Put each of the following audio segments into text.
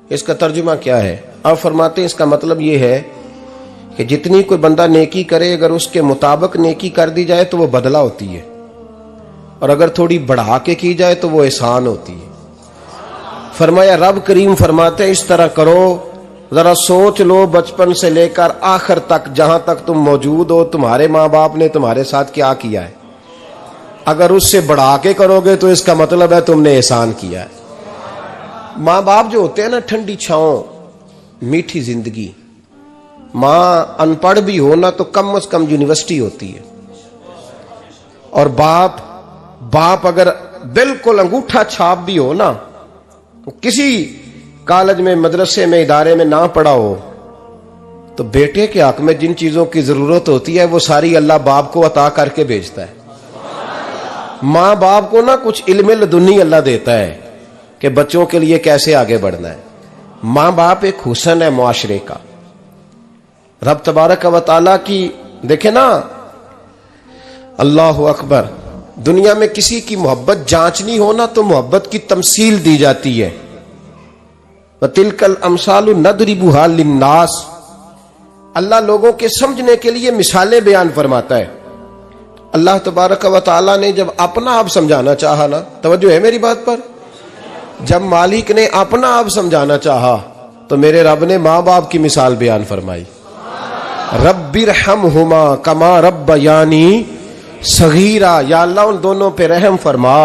इसका तर्जुमा क्या है? आप फरमाते हैं इसका मतलब ये है कि जितनी कोई बंदा नेकी करे, अगर उसके मुताबिक नेकी कर दी जाए तो वो बदला होती है, और अगर थोड़ी बढ़ा के की जाए तो वो एहसान होती है। फरमाया रब करीम फरमाते हैं इस तरह करो, जरा सोच लो बचपन से लेकर आखिर तक, जहां तक तुम मौजूद हो, तुम्हारे माँ बाप ने तुम्हारे साथ क्या किया है। अगर उससे बढ़ा के करोगे तो इसका मतलब है तुमने एहसान किया है। माँ बाप जो होते हैं ना, ठंडी छांव, मीठी जिंदगी। माँ अनपढ़ भी हो ना तो कम से कम यूनिवर्सिटी होती है, और बाप अगर बिल्कुल अंगूठा छाप भी हो ना, किसी कॉलेज में, मदरसे में, इदारे में ना पढ़ा हो, तो बेटे के हक में जिन चीजों की जरूरत होती है वो सारी अल्लाह बाप को अता करके भेजता है। माँ बाप को ना कुछ इल्म लदुन्नी अल्लाह देता है कि बच्चों के लिए कैसे आगे बढ़ना है। माँ बाप एक हुस्न है मुआशरे का। रब तबारक व तआला की देखे ना, अल्लाह अकबर, दुनिया में किसी की मोहब्बत जांचनी हो ना तो मोहब्बत की तमसील दी जाती है। तिलकल अमसालु नदरिबुहा लिन्नास, अल्लाह लोगों के समझने के लिए मिसालें बयान फरमाता है। अल्लाह तबारक व तआला ने जब अपना आप समझाना चाहा ना, तवज्जो है मेरी बात पर, जब मालिक ने अपना आप समझाना चाहा तो मेरे रब ने माँ बाप की मिसाल बयान फरमाई। रब्बिरहमहुमा कमा रब्बयानी सगीरा, या अल्लाह उन दोनों पे रहम फरमा।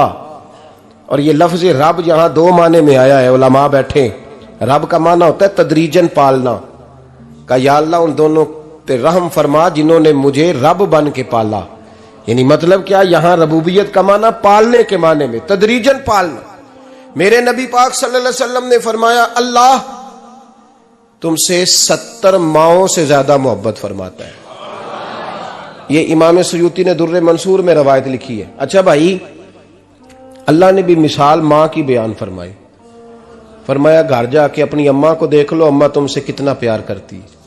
और ये लफ्ज रब यहां दो माने में आया है, उलमा बैठे। रब का माना होता है तदरीजन पालना का, या अल्लाह उन दोनों पे रहम फरमा जिन्होंने मुझे रब बन के पाला। यानी मतलब क्या, यहां रबूबियत का माना पालने के माने में, तदरीजन पालना। मेरे नबी पाक सल्लल्लाहु अलैहि वसल्लम ने फरमाया अल्लाह तुमसे 70 माओं से ज्यादा मोहब्बत फरमाता है। ये इमाम सुयूती ने दुर्रे मंसूर में रवायत लिखी है। अच्छा भाई, अल्लाह ने भी मिसाल माँ की बयान फरमाई। फरमाया घर जाके अपनी अम्मा को देख लो, अम्मा तुमसे कितना प्यार करती है।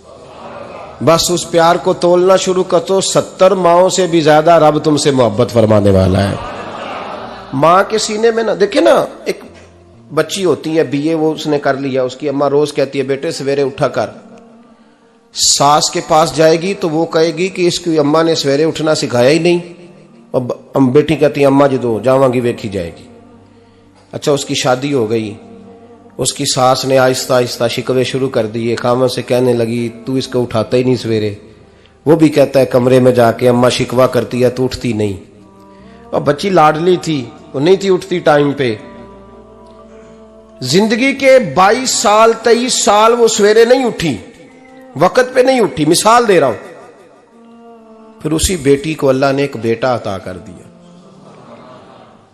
बस उस प्यार को तोलना शुरू कर तो 70 माओं से भी ज्यादा रब तुमसे मोहब्बत फरमाने वाला है। माँ के सीने में ना, देखे ना, एक बच्ची होती है बीए, वो उसने कर लिया, उसकी अम्मा रोज कहती है बेटे सवेरे उठा कर। सास के पास जाएगी तो वो कहेगी कि इसकी अम्मा ने सवेरे उठना सिखाया ही नहीं, और बेटी कहती है अम्मा जी दो जावांगी वेखी जाएगी। अच्छा, उसकी शादी हो गई, उसकी सास ने आहिस्ता आहिस्ता शिकवे शुरू कर दिए, खामन से कहने लगी तू इसको उठाता ही नहीं सवेरे। वो भी कहता है कमरे में जाके अम्मा शिकवा करती है तू उठती नहीं। और बच्ची लाडली थी, वो नहीं थी उठती टाइम पे। जिंदगी के 22 साल 23 साल वो सवेरे नहीं उठी, वक्त पे नहीं उठी, मिसाल दे रहा हूं। फिर उसी बेटी को अल्लाह ने एक बेटा अता कर दिया।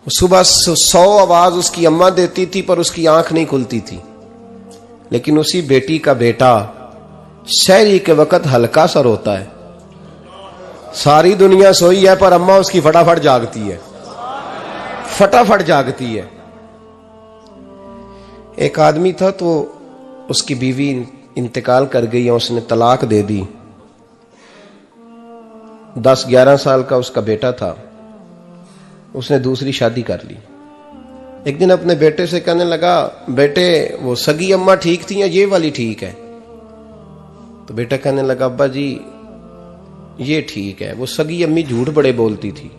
सुबह 100 आवाज उसकी अम्मा देती थी पर उसकी आंख नहीं खुलती थी, लेकिन उसी बेटी का बेटा शहरी के वक्त हल्का सा रोता है। सारी दुनिया सोई है पर अम्मा उसकी फटाफट जागती है, फटाफट जागती है। एक आदमी था तो उसकी बीवी इंतकाल कर गई और उसने तलाक दे दी। 10-11 साल का उसका बेटा था, उसने दूसरी शादी कर ली। एक दिन अपने बेटे से कहने लगा बेटे वो सगी अम्मा ठीक थी या ये वाली ठीक है? तो बेटा कहने लगा अब्बा जी ये ठीक है, वो सगी अम्मी झूठ बड़े बोलती थी,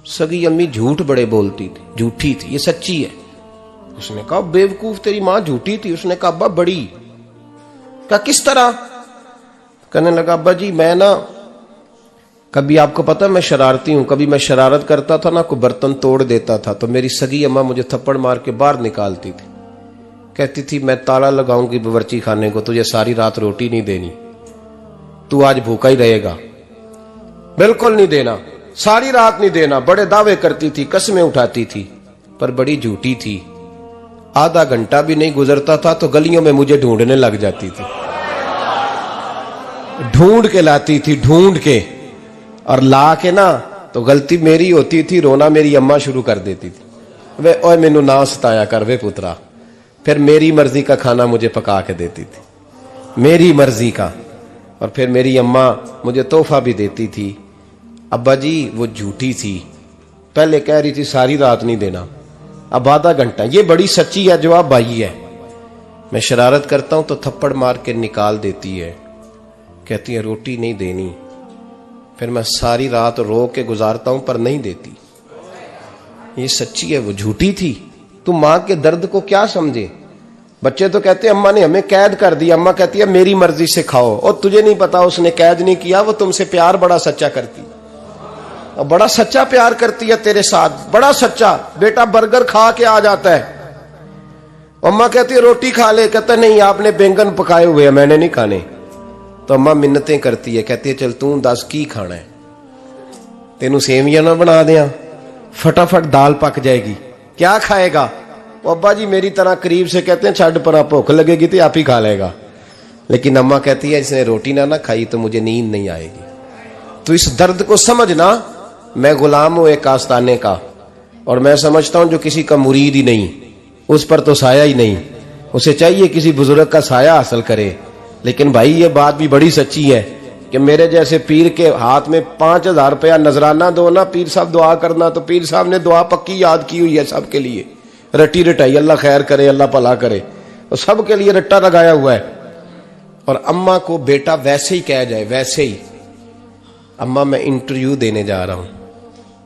सगी अम्मी झूठ बड़े बोलती थी, झूठी थी, ये सच्ची है। उसने कहा बेवकूफ तेरी मां झूठी थी। उसने कहा अब्बा बड़ी। कहा किस तरह? कहने लगा अब्बा जी मैं ना, कभी आपको पता मैं शरारती हूं, कभी मैं शरारत करता था ना, कोई बर्तन तोड़ देता था तो मेरी सगी अम्मा मुझे थप्पड़ मार के बाहर निकालती थी, कहती थी मैं ताला लगाऊंगी बावर्ची खाने को, तुझे सारी रात रोटी नहीं देनी, तू आज भूखा ही रहेगा, बिल्कुल नहीं देना, सारी रात नहीं देना। बड़े दावे करती थी, कस्में उठाती थी, पर बड़ी झूठी थी। आधा घंटा भी नहीं गुजरता था तो गलियों में मुझे ढूंढने लग जाती थी, ढूंढ के लाती थी, ढूंढ के, और ला के ना तो गलती मेरी होती थी, रोना मेरी अम्मा शुरू कर देती थी, वे ओए मैनू ना सताया कर वे पुत्रा। फिर मेरी मर्जी का खाना मुझे पका के देती थी, मेरी मर्जी का, और फिर मेरी अम्मा मुझे तोहफा भी देती थी। अब्बा जी वो झूठी थी, पहले कह रही थी सारी रात नहीं देना, अब आधा घंटा। ये बड़ी सच्ची है जवाब भाई है। मैं शरारत करता हूं तो थप्पड़ मार के निकाल देती है, कहती है रोटी नहीं देनी। फिर मैं सारी रात रो के गुजारता हूं पर नहीं देती। ये सच्ची है, वो झूठी थी। तू मां के दर्द को क्या समझे। बच्चे तो कहते हैं अम्मा ने हमें कैद कर दिया, अम्मा कहती है मेरी मर्जी से खाओ। और तुझे नहीं पता उसने कैद नहीं किया, वो तुमसे प्यार बड़ा सच्चा करती, और बड़ा सच्चा प्यार करती है तेरे साथ, बड़ा सच्चा। बेटा बर्गर खा के आ जाता है, अम्मा कहती है रोटी खा ले, कहता नहीं आपने बैंगन पकाए हुए हैं मैंने नहीं खाने। तो अम्मा मिन्नतें करती है, कहती है चल तू दस की खाना है, तेनू सेवियां ना बना दिया, फटाफट दाल पक जाएगी, क्या खाएगा। अब्बा जी मेरी तरह करीब से कहते हैं छड़ पर भूख लगेगी तो आप ही खा लेगा। लेकिन अम्मा कहती है इसने रोटी ना खाई तो मुझे नींद नहीं आएगी। तो इस दर्द को समझना। मैं गुलाम हूं एक आस्ताने का, और मैं समझता हूं जो किसी का मुरीद ही नहीं उस पर तो साया ही नहीं, उसे चाहिए किसी बुजुर्ग का साया हासिल करे। लेकिन भाई ये बात भी बड़ी सच्ची है कि मेरे जैसे पीर के हाथ में 5000 रुपया नजराना दो ना, पीर साहब दुआ करना, तो पीर साहब ने दुआ पक्की याद की हुई है सबके लिए, रटी रटाई, अल्लाह खैर करे अल्लाह भला करे, तो सबके लिए रट्टा लगाया हुआ है। और अम्मा को बेटा वैसे ही कह जाए, वैसे ही अम्मा मैं इंटरव्यू देने जा रहा हूं,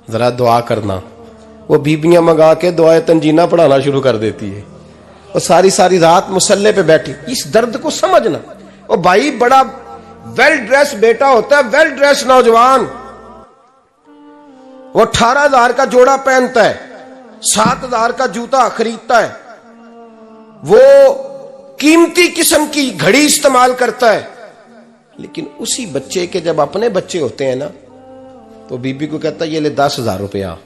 जरा दुआ करना, वो बीबियां मंगा के दुआए तंजीना पढ़ाना शुरू कर देती है, और सारी सारी रात मुसल्ले पे बैठी। इस दर्द को समझना। और भाई बड़ा वेल ड्रेस बेटा होता है, वेल ड्रेस नौजवान, वो 18,000 का जोड़ा पहनता है, 7,000 का जूता खरीदता है, वो कीमती किस्म की घड़ी इस्तेमाल करता है। लेकिन उसी बच्चे के जब अपने बच्चे होते हैं ना, तो बीबी को कहता है ये ले 10,000 रुपया,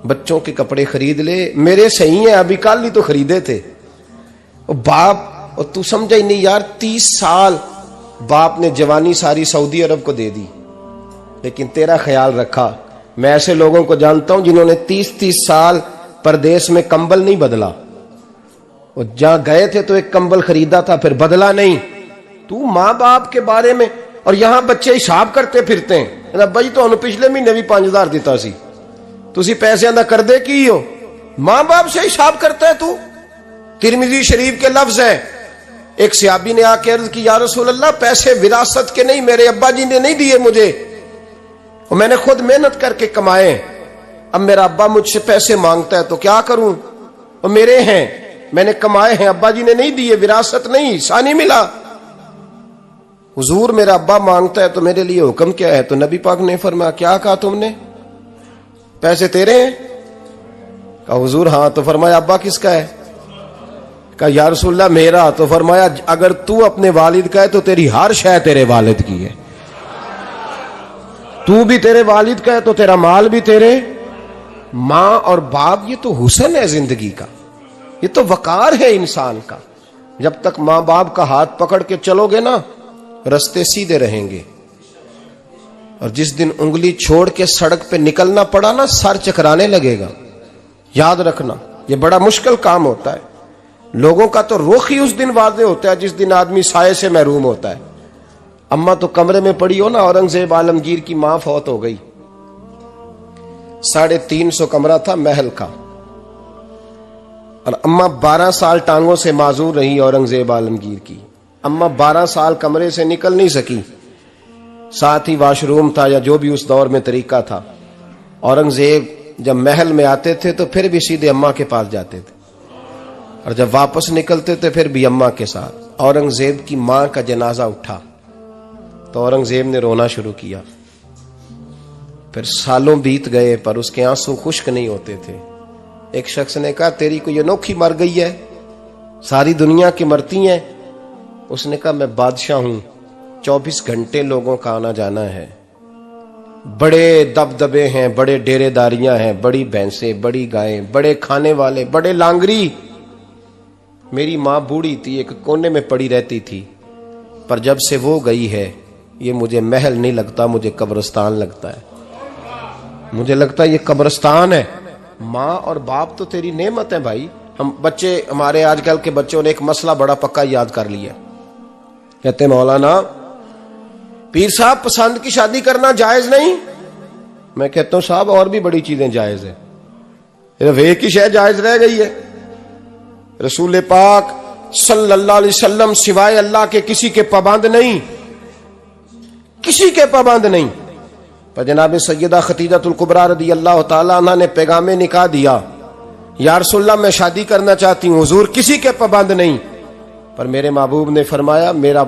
बच्चों के कपड़े खरीद ले, मेरे सही है अभी कल ही तो खरीदे थे। और बाप, और तू समझा ही नहीं यार, 30 साल बाप ने जवानी सारी सऊदी अरब को दे दी, लेकिन तेरा ख्याल रखा। मैं ऐसे लोगों को जानता हूं जिन्होंने 30-30 साल परदेश में कंबल नहीं बदला, और जहां गए थे तो एक कंबल खरीदा था फिर बदला नहीं। तू मां बाप के बारे में, और यहां बच्चे हिसाब करते फिरते हैं, भाई तो पिछले महीने भी 5,000 दिता सी, तुसी पैसे दा कर दे की हो, मां बाप से हिसाब करता है तू। तिरमिजी शरीफ के लफ्ज है, एक सहाबी ने आके अर्ज की या रसूल अल्लाह पैसे विरासत के नहीं, मेरे अब्बा जी ने नहीं दिए मुझे, और मैंने खुद मेहनत करके कमाए, अब मेरा अब्बा मुझसे पैसे मांगता है तो क्या करूं, और मेरे हैं, मैंने कमाए हैं, अब्बा जी ने नहीं दिए, विरासत नहीं, हिस्सा नहीं मिला। हुजूर मेरा अब्बा मांगता है तो मेरे लिए हुक्म क्या है। तो नबी पाक ने फरमाया क्या कहा तुमने, पैसे तेरे हैं? कहा हुजूर हाँ। तो फरमाया अब्बा किसका है? कहा या रसूलल्लाह मेरा। तो फरमाया अगर तू अपने वालिद का है तो तेरी हर शय तेरे वालिद की है, तू भी तेरे वालिद का है तो तेरा माल भी तेरे। मां और बाप ये तो हुस्न है जिंदगी का, ये तो वकार है इंसान का। जब तक मां बाप का हाथ पकड़ के चलोगे ना, रास्ते सीधे रहेंगे, और जिस दिन उंगली छोड़ के सड़क पे निकलना पड़ा ना, सर चकराने लगेगा। याद रखना ये बड़ा मुश्किल काम होता है। लोगों का तो रुख ही उस दिन वादे होता है जिस दिन आदमी साये से महरूम होता है। अम्मा तो कमरे में पड़ी हो ना, औरंगजेब आलमगीर की मां फौत हो गई, 350 कमरा था महल का, और अम्मा 12 साल टांगों से माजूर रही औरंगजेब आलमगीर की। अम्मा 12 साल कमरे से निकल नहीं सकी, साथ ही वॉशरूम था या जो भी उस दौर में तरीका था। औरंगजेब जब महल में आते थे तो फिर भी सीधे अम्मा के पास जाते थे, और जब वापस निकलते थे फिर भी अम्मा के साथ। औरंगजेब की मां का जनाजा उठा तो औरंगजेब ने रोना शुरू किया। फिर सालों बीत गए पर उसके आंसू खुश्क नहीं होते थे। एक शख्स ने कहा तेरी कोई अनोखी मर गई है, सारी दुनिया की मरती हैं। उसने कहा मैं बादशाह हूं, 24 घंटे लोगों का आना जाना है, बड़े दबदबे हैं, बड़े डेरेदारियां हैं, बड़ी भैंसें, बड़ी गायें, बड़े खाने वाले, बड़े लांगरी। मेरी मां बूढ़ी थी, एक कोने में पड़ी रहती थी, पर जब से वो गई है ये मुझे महल नहीं लगता, मुझे कब्रिस्तान लगता है। मुझे लगता है ये कब्रिस्तान है। मां और बाप तो तेरी नेमत है भाई। हम बच्चे, हमारे आजकल के बच्चों ने एक मसला बड़ा पक्का याद कर लिया, कहते मौलाना पीर साहब पसंद की शादी करना जायज नहीं। मैं कहता हूं साहब और भी बड़ी चीजें जायज है, सिर्फ एक ही शय जायज रह गई है। रसूल पाक सल्लल्लाहु अलैहि वसल्लम सिवाय अल्लाह के किसी के पाबंद नहीं, किसी के पाबंद नहीं। पर जनाब सैयदा खतीजतुल कुबरा रदी अल्लाह ताला अन्हा ने पैगामे निकाह दिया, या रसूलल्लाह मैं शादी करना चाहती हूँ, हुजूर किसी के पाबंद नहीं। पर मेरे महबूब ने फरमाया मेरा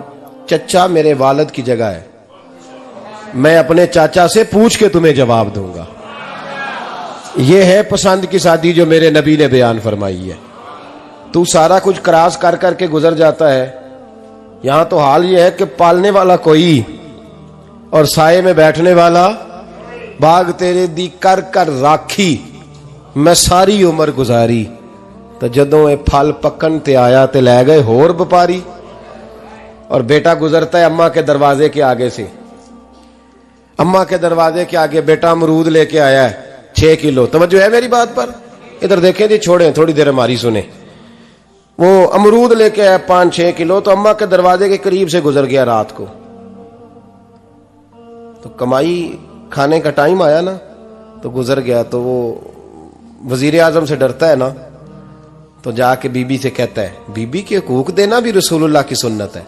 चचा मेरे वालिद की जगह है, मैं अपने चाचा से पूछ के तुम्हें जवाब दूंगा। यह है पसंद की शादी जो मेरे नबी ने बयान फरमाई है। तू सारा कुछ क्रॉस कर करके गुजर जाता है। यहां तो हाल यह है कि पालने वाला कोई और साये में बैठने वाला, बाग तेरे दी कर कर राखी मैं सारी उम्र गुजारी, तो जदों ये फल पकन ते आया ते लै गए होर व्यापारी। और बेटा गुजरता है अम्मा के दरवाजे के आगे से, अम्मा के दरवाजे के आगे बेटा अमरूद लेके आया है 6 किलो। तवज्जो है मेरी बात पर? इधर देखें जी, छोड़ें थोड़ी देर हमारी सुने। वो अमरूद लेके आया 5-6 किलो, तो अम्मा के दरवाजे के करीब से गुजर गया रात को। तो कमाई खाने का टाइम आया ना, तो गुजर गया। तो वो वजीर आजम से डरता है ना, तो जाके बीबी से कहता है बीबी के हकूक देना भी रसूलुल्लाह की सुन्नत है।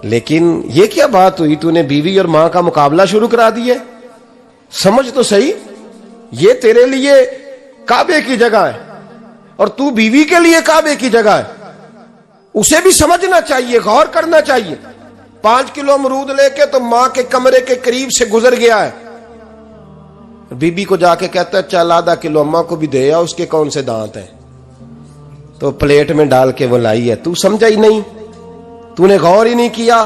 लेकिन ये क्या बात हुई, तूने बीवी और मां का मुकाबला शुरू करा दिया? समझ तो सही, ये तेरे लिए काबे की जगह है और तू बीवी के लिए काबे की जगह है। उसे भी समझना चाहिए, गौर करना चाहिए। 5 किलो अमरूद लेके तो मां के कमरे के करीब से गुजर गया है। बीबी को जाके कहता है चल आधा किलो अम्मा को भी दे आ, उसके कौन से दांत हैं। तो प्लेट में डाल के वो लाई है। तू समझा ही नहीं, तूने गौर ही नहीं किया।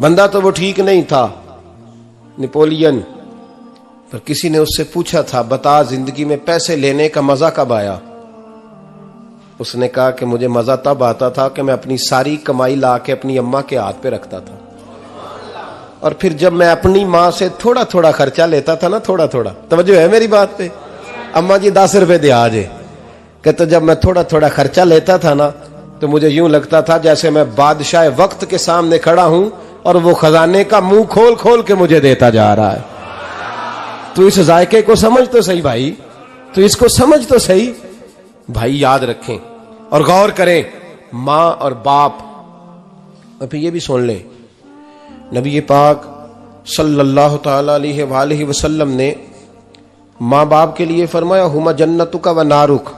बंदा तो वो ठीक नहीं था, नेपोलियन। पर किसी ने उससे पूछा था बता जिंदगी में पैसे लेने का मजा कब आया? उसने कहा कि मुझे मजा तब आता था कि मैं अपनी सारी कमाई ला के अपनी अम्मा के हाथ पे रखता था, और फिर जब मैं अपनी माँ से थोड़ा थोड़ा खर्चा लेता था ना, थोड़ा थोड़ा, तवज्जो है मेरी बात पे? अम्मा जी 10 रुपए दे आज, कहते जब मैं थोड़ा थोड़ा खर्चा लेता था ना, तो मुझे यूं लगता था जैसे मैं बादशाह वक्त के सामने खड़ा हूं और वो खजाने का मुंह खोल खोल के मुझे देता जा रहा है। तो इस जायके को समझ तो सही भाई, तो इसको समझ तो सही भाई। याद रखें और गौर करें, मां और बाप। और फिर ये भी सुन लें, नबी पाक सल्लल्लाहु ताला अलैहि वसल्लम ने मां बाप के लिए फरमाया हुमा जन्नतुका व नारुक,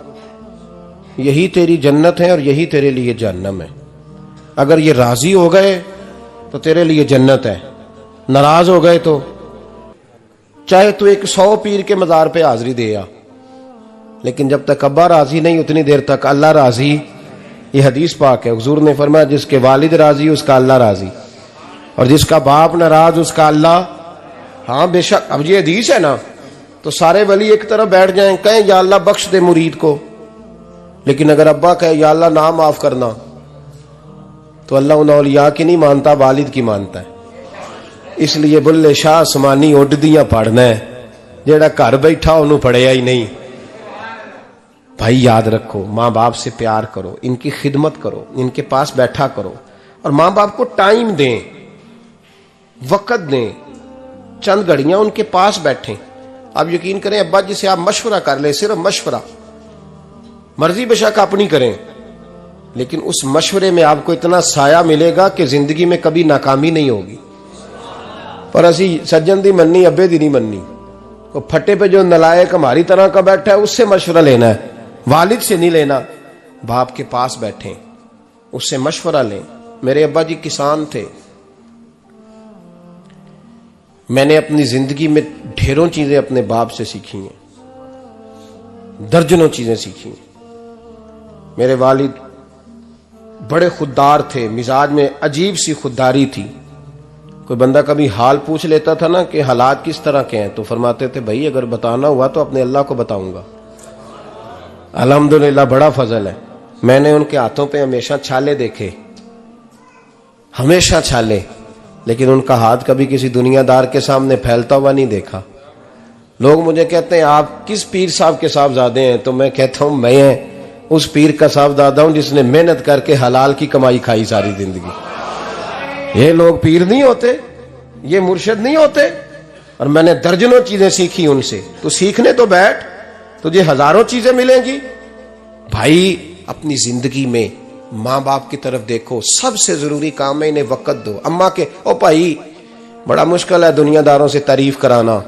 यही तेरी जन्नत है और यही तेरे लिए जहन्नम है। अगर ये राजी हो गए तो तेरे लिए जन्नत है, नाराज हो गए तो चाहे तू 100 पीर के मजार पे हाजिरी दे आ, लेकिन जब तक अब्बा राजी नहीं उतनी देर तक अल्लाह राजी। ये हदीस पाक है, हुजूर ने फरमाया जिसके वालिद राजी उसका अल्लाह राजी, और जिसका बाप नाराज उसका अल्लाह। हाँ बेशक, अब ये हदीस है ना, तो सारे वली एक तरफ बैठ जाएं, कहें या अल्लाह बख्श दे मुरीद को, लेकिन अगर अब्बा कहे या अल्लाह ना माफ करना, तो अल्लाह उन औलिया की नहीं मानता, वालिद की मानता है। इसलिए बुल्ले शाह आसमानी उड्डियां पढ़ना है, जेड़ा घर बैठा उन्होंने पढ़िया ही नहीं। भाई याद रखो, माँ बाप से प्यार करो, इनकी खिदमत करो, इनके पास बैठा करो, और माँ बाप को टाइम दें, वक़्त दें, चंद घड़ियां उनके पास बैठें। आप यकीन करें, अब्बा जी से आप मशवरा कर ले, सिर्फ मशवरा, मर्जी बेशक अपनी करें, लेकिन उस मशवरे में आपको इतना साया मिलेगा कि जिंदगी में कभी नाकामी नहीं होगी। पर असी सज्जन दी मननी, अब्बे दी नहीं मननी। वो फटे पे जो नलायक हमारी तरह का बैठा है उससे मशवरा लेना है, वालिद से नहीं लेना। बाप के पास बैठे, उससे मशवरा लें। मेरे अब्बा जी किसान थे, मैंने अपनी जिंदगी में ढेरों चीजें अपने बाप से सीखी हैं, दर्जनों चीजें सीखी हैं। मेरे वालिद बड़े खुददार थे, मिजाज में अजीब सी खुददारी थी। कोई बंदा कभी हाल पूछ लेता था ना कि हालात किस तरह के हैं, तो फरमाते थे भाई अगर बताना हुआ तो अपने अल्लाह को बताऊंगा। अल्हम्दुलिल्लाह बड़ा फजल है, मैंने उनके हाथों पे हमेशा छाले देखे, हमेशा छाले, लेकिन उनका हाथ कभी किसी दुनियादार के सामने फैलता हुआ नहीं देखा। लोग मुझे कहते हैं आप किस पीर साहब के साहबजादे हैं, तो मैं कहता हूं मैं उस पीर का साहबजादा हूं जिसने मेहनत करके हलाल की कमाई खाई सारी जिंदगी। ये लोग पीर नहीं होते, ये मुर्शिद नहीं होते, और मैंने दर्जनों चीजें सीखी उनसे। तो सीखने तो बैठ, तुझे हजारों चीजें मिलेंगी। भाई अपनी जिंदगी में माँ बाप की तरफ देखो, सबसे जरूरी काम है इन्हें वक़्त दो। अम्मा के ओ भाई बड़ा मुश्किल है दुनियादारों से तारीफ कराना,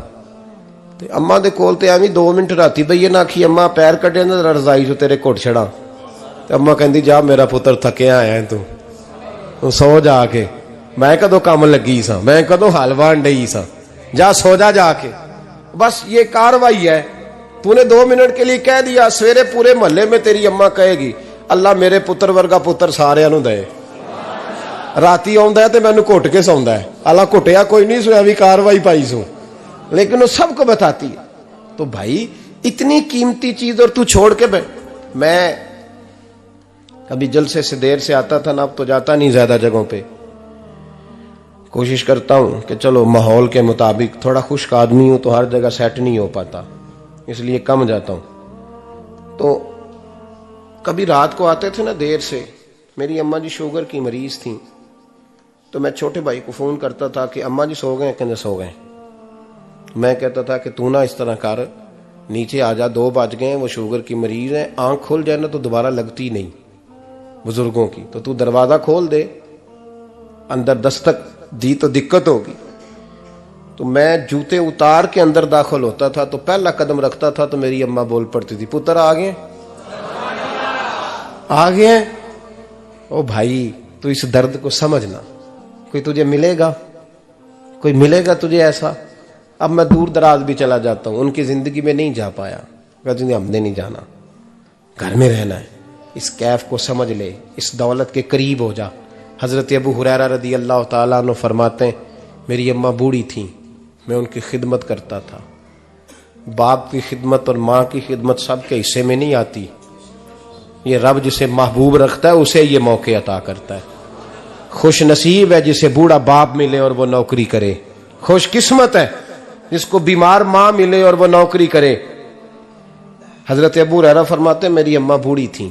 तो अम्मा दे कोल ते एवं 2 मिनट राती बईए ना आखी अम्मा पैर कटे ना रजाई चो तेरे घुट छड़ा, तो अम्मा कहती जा मेरा पुत्र थकिया आया तू सो जाके, मैं कदों काम लगी सा, मैं कदों हल वान डई सा, जा सो जा जाके। बस ये कार्रवाई है। तूने 2 मिनट के लिए कह दिया, सवेरे पूरे मोहल्ले में तेरी अम्मा कहेगी अल्लाह मेरे पुत्र वर्गा पुत्र सारियां नूं दे। राती आउंदा है ते मैनू घुट के सौंदा है, अल्लाह घुटिया कोई नहीं सुया भी कार्रवाई पाई सू, लेकिन वो सबको बताती है। तो भाई इतनी कीमती चीज और तू छोड़ के मैं कभी जलसे से देर से आता था ना, अब तो जाता नहीं ज्यादा जगहों पे, कोशिश करता हूं कि चलो माहौल के मुताबिक, थोड़ा खुश्क आदमी हूं तो हर जगह सेट नहीं हो पाता, इसलिए कम जाता हूं। तो कभी रात को आते थे ना देर से, मेरी अम्मा जी शुगर की मरीज थी, तो मैं छोटे भाई को फोन करता था कि अम्मा जी सो गए, कहते सो गए। मैं कहता था कि तू ना इस तरह कर, नीचे आ जा, 2 बज गए, वो शुगर की मरीज है, आंख खुल जाए ना तो दोबारा लगती नहीं बुजुर्गों की, तो तू दरवाजा खोल दे, अंदर दस्तक दी तो दिक्कत होगी। तो मैं जूते उतार के अंदर दाखिल होता था, तो पहला कदम रखता था तो मेरी अम्मा बोल पड़ती थी पुत्र आ गए, आ गए। ओ भाई तू इस दर्द को समझना, कोई तुझे मिलेगा, कोई मिलेगा तुझे ऐसा। अब मैं दूर दराज भी चला जाता हूं, उनकी जिंदगी में नहीं जा पाया, कहते हमने नहीं जाना, घर में रहना है, इस कैफ को समझ ले, इस दौलत के करीब हो जा। हजरत अबू हुरैरा रदी अल्लाह ताला अन्हु फरमाते हैं मेरी अम्मा बूढ़ी थी, मैं उनकी खिदमत करता था। बाप की खिदमत और माँ की खिदमत सबके हिस्से में नहीं आती, ये रब जिसे महबूब रखता है उसे ये मौके अता करता है। खुश नसीब है जिसे बूढ़ा बाप मिले और वो नौकरी करे, खुश किस्मत है जिसको बीमार माँ मिले और वो नौकरी करे। हजरत अबू हुरैरा फरमाते मेरी अम्मा बूढ़ी थी,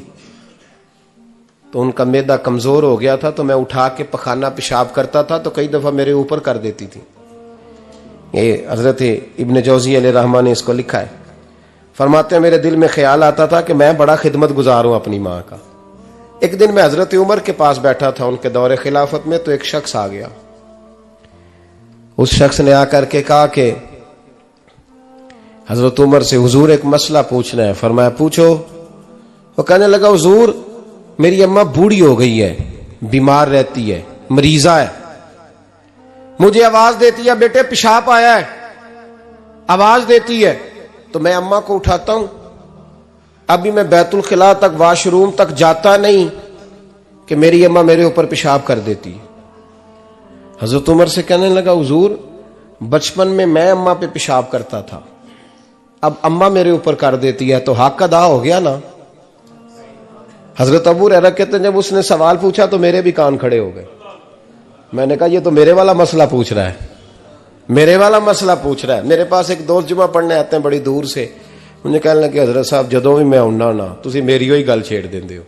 तो उनका मैदा कमजोर हो गया था, तो मैं उठा के पखाना पेशाब करता था तो कई दफा मेरे ऊपर कर देती थी। ये हजरत इब्न जौजी अलैहिर्रहमा ने इसको लिखा है। फरमाते हैं मेरे दिल में ख्याल आता था कि मैं बड़ा खिदमत गुजार हूं अपनी माँ का। एक दिन मैं हजरत उमर के पास बैठा था उनके दौरे खिलाफत में, तो एक शख्स आ गया। उस शख्स ने आकर के कहा कि हजरत उमर से हुजूर एक मसला पूछना है। फरमाया पूछो। वो कहने लगा हुजूर मेरी अम्मा बूढ़ी हो गई है, बीमार रहती है, मरीजा है, मुझे आवाज देती है बेटे पेशाब आया है, आवाज देती है, तो मैं अम्मा को उठाता हूं। अभी मैं बैतुल खिला तक, वॉशरूम तक जाता नहीं कि मेरी अम्मा मेरे ऊपर पेशाब कर देती है। हजरत उमर से कहने लगा हुजूर बचपन में मैं अम्मा पे पेशाब करता था, अब अम्मा मेरे ऊपर कर देती है, तो हक अदा हो गया ना। हजरत अबू हुरैरा कहते हैं जब उसने सवाल पूछा तो मेरे भी कान खड़े हो गए। मैंने कहा ये तो मेरे वाला मसला पूछ रहा है, मेरे वाला मसला पूछ रहा है। मेरे पास एक दोस्त जुमा पढ़ने आते हैं बड़ी दूर से, मुझे कहने लगे हजरत साहब जदों भी मैं आउना ना तुसी मेरी ही गल छेड़ देंदे हो,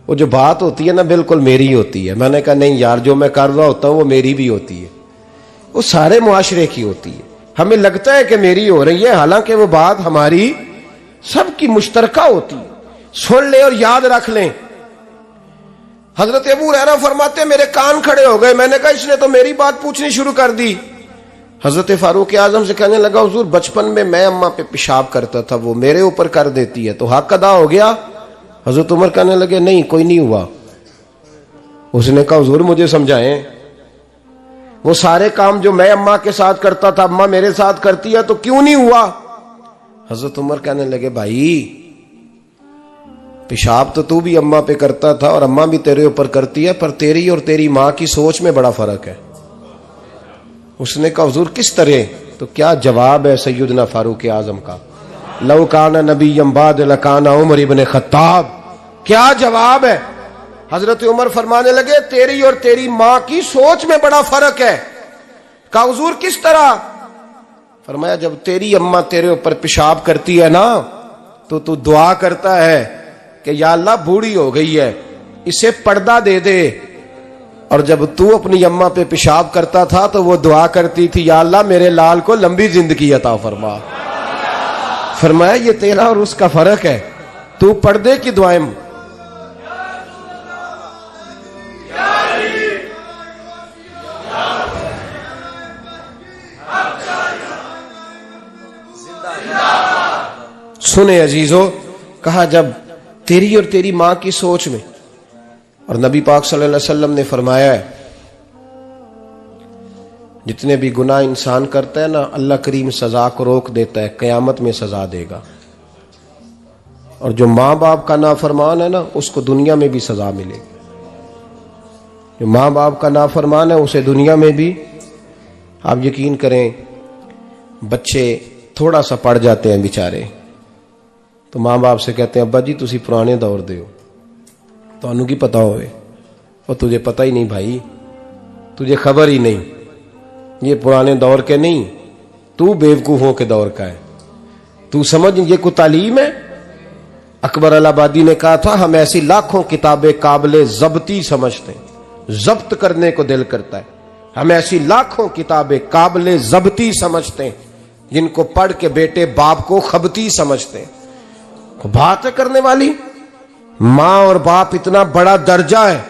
वो जो बात होती है ना बिल्कुल मेरी होती है। मैंने कहा नहीं यार, जो मैं कर रहा होता हूँ वो मेरी भी होती है, वो सारे मुआशरे की होती है। हमें लगता है कि मेरी हो रही है, हालांकि वो बात हमारी सबकी मुश्तरका होती है। सुन ले और याद रख लें। हजरत अबू हुरैरा फरमाते मेरे कान खड़े हो गए। मैंने कहा इसने तो मेरी बात पूछनी शुरू कर दी। हजरत फारूक आजम से कहने लगा हुजूर बचपन में मैं अम्मा पे पेशाब करता था, वो मेरे ऊपर कर देती है, तो हक अदा हो गया। हजरत उमर कहने लगे नहीं कोई नहीं हुआ। उसने कहा हुजूर मुझे समझाएं, वो सारे काम जो मैं अम्मा के साथ करता था अम्मा मेरे साथ करती है, तो क्यों नहीं हुआ। हजरत उमर कहने लगे भाई पेशाब तो तू भी अम्मा पे करता था और अम्मा भी तेरे ऊपर करती है, पर तेरी और तेरी माँ की सोच में बड़ा फर्क है। उसने कहा हुजूर किस तरह, तो क्या जवाब है सैयदना फारूक आजम का, लौ काना नबिय्यम बाद लकाना उमर इब्न खत्ताब। क्या जवाब है। हजरत उमर फरमाने लगे तेरी और तेरी माँ की सोच में बड़ा फर्क है। कहा हुजूर किस तरह। फरमाया जब तेरी अम्मा तेरे ऊपर पेशाब करती है ना, तो तू दुआ करता है कि या अल्लाह बूढ़ी हो गई है इसे पर्दा दे दे, और जब तू अपनी अम्मा पे पेशाब करता था तो वो दुआ करती थी या अल्लाह मेरे लाल को लंबी जिंदगी अता फरमा। फरमाया ये तेरा और उसका फर्क है, तू पर्दे की दुआएं सुने अजीजों, कहा जब तेरी और तेरी मां की सोच में, और नबी पाक सल्लल्लाहु अलैहि वसल्लम ने फरमाया है जितने भी गुनाह इंसान करता है ना, अल्लाह करीम सजा को रोक देता है, कयामत में सजा देगा। और जो माँ बाप का नाफरमान है ना, उसको दुनिया में भी सजा मिलेगी। जो माँ बाप का नाफरमान है उसे दुनिया में भी, आप यकीन करें, बच्चे थोड़ा सा पड़ जाते हैं बेचारे, तो माँ बाप से कहते हैं अब्बा जी तुसी पुराने दौर दे हो, तो की पता होवे, और तुझे पता ही नहीं भाई, तुझे खबर ही नहीं, ये पुराने दौर के नहीं, तू बेवकूफों के दौर का है, तू समझ ये कोई तालीम है। अकबर अलाहाबादी ने कहा था हम ऐसी लाखों किताबें काबिले जब्ती समझते हैं, जब्त करने को दिल करता है, हम ऐसी लाखों किताबें काबिले जब्ती समझते हैं जिनको पढ़ के बेटे बाप को खबती समझते हैं। बात है करने वाली, मां और बाप इतना बड़ा दर्जा है।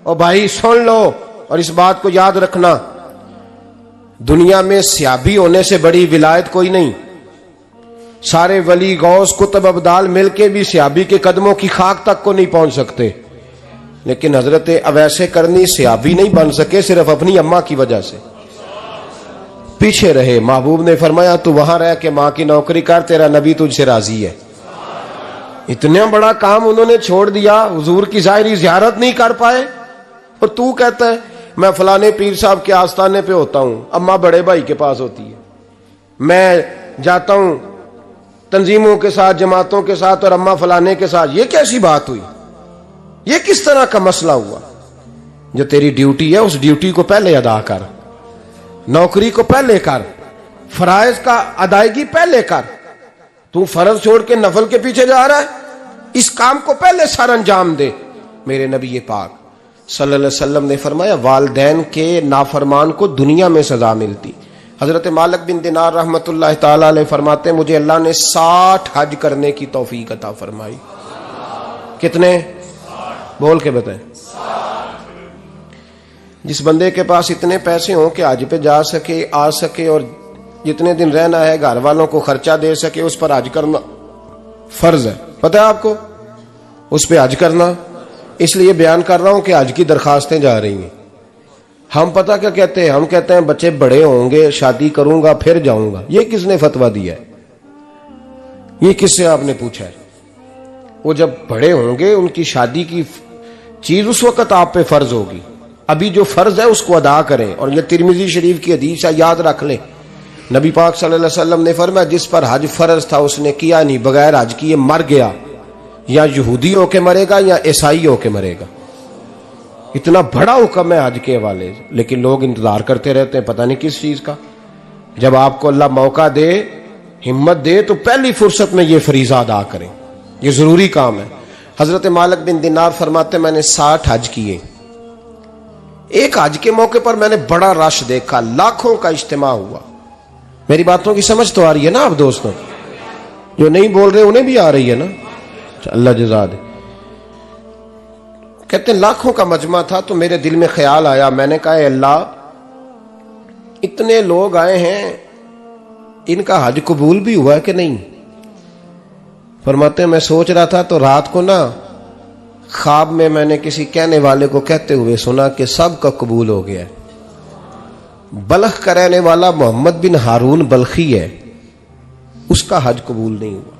और भाई सुन लो और इस बात को याद रखना, दुनिया में सियाबी होने से बड़ी विलायत कोई नहीं। सारे वली गौस कुतुब अब्दाल मिलके भी सियाबी के कदमों की खाक तक को नहीं पहुंच सकते, लेकिन हजरत अवैसे करनी सियाबी नहीं बन सके सिर्फ अपनी अम्मा की वजह से, पीछे रहे। महबूब ने फरमाया तू वहां रह के मां की नौकरी कर, तेरा नबी तुझसे राजी है। इतना बड़ा काम उन्होंने छोड़ दिया, हुजूर की जाहिरी जियारत नहीं कर पाए, और तू कहता है मैं फलाने पीर साहब के आस्थाने पे होता हूं, अम्मा बड़े भाई के पास होती है, मैं जाता हूं तंजीमों के साथ, जमातों के साथ, और अम्मा फलाने के साथ। ये कैसी बात हुई? ये किस तरह का मसला हुआ? जो तेरी ड्यूटी है उस ड्यूटी को पहले अदा कर, नौकरी को पहले कर, फराइज का अदायगी पहले कर। तू फर्ज छोड़ के नफल के पीछे जा रहा है, इस काम को पहले सर अंजाम दे। मेरे नबी पाक सल्लल्लाहु अलैहि वसल्लम ने फरमाया वालिदैन के नाफरमान को दुनिया में सजा मिलती। हजरत मालिक बिन दिनार रहमतुल्लाह ताला अलैह फरमाते मुझे अल्लाह ने 60 हज करने की तौफीक अता फरमाई। कितने? बोल के बताएं। जिस बंदे के पास इतने पैसे हों कि हज पे जा सके, आ सके, और जितने दिन रहना है घर वालों को खर्चा दे सके, उस पर हज करना फर्ज है। पता है आपको, उस पर हज करना। इसलिए बयान कर रहा हूं कि हज की दरखास्तें जा रही हैं। हम पता क्या कहते हैं? हम कहते हैं बच्चे बड़े होंगे, शादी करूंगा फिर जाऊंगा। ये किसने फतवा दिया है? ये किससे आपने पूछा है? वो जब बड़े होंगे उनकी शादी की चीज उस वक्त आप पे फर्ज होगी। अभी जो फर्ज है उसको अदा करें। और ये तिरमिजी शरीफ की हदीस है, याद रख लें। नबी पाक सल्लल्लाहु अलैहि वसल्लम ने फरमाया जिस पर हज फर्ज था उसने किया नहीं, बगैर हज किए मर गया, या यहूदी होके मरेगा या ईसाई होके मरेगा। इतना बड़ा हुक्म है हज के हवाले से, लेकिन लोग इंतजार करते रहते हैं पता नहीं किस चीज का। जब आपको अल्लाह मौका दे, हिम्मत दे, तो पहली फुर्सत में ये फरीजा अदा करें, ये जरूरी काम है। हजरत मालिक बिन दिनार फरमाते मैंने 60 हज किए। एक हज के मौके पर मैंने बड़ा रश देखा, लाखों का इज्तिमा हुआ। मेरी बातों की समझ तो आ रही है ना आप दोस्तों? जो नहीं बोल रहे उन्हें भी आ रही है ना? अल्लाह जज़ा दे। कहते लाखों का मजमा था, तो मेरे दिल में ख्याल आया, मैंने कहा अल्लाह इतने लोग आए हैं, इनका हज कबूल भी हुआ है कि नहीं? फरमाते मैं सोच रहा था तो रात को ना ख्वाब में मैंने किसी कहने वाले को कहते हुए सुना कि सब का कबूल हो गया है। बल्ख का रहने वाला मोहम्मद बिन हारून बल्खी है, उसका हज कबूल नहीं हुआ।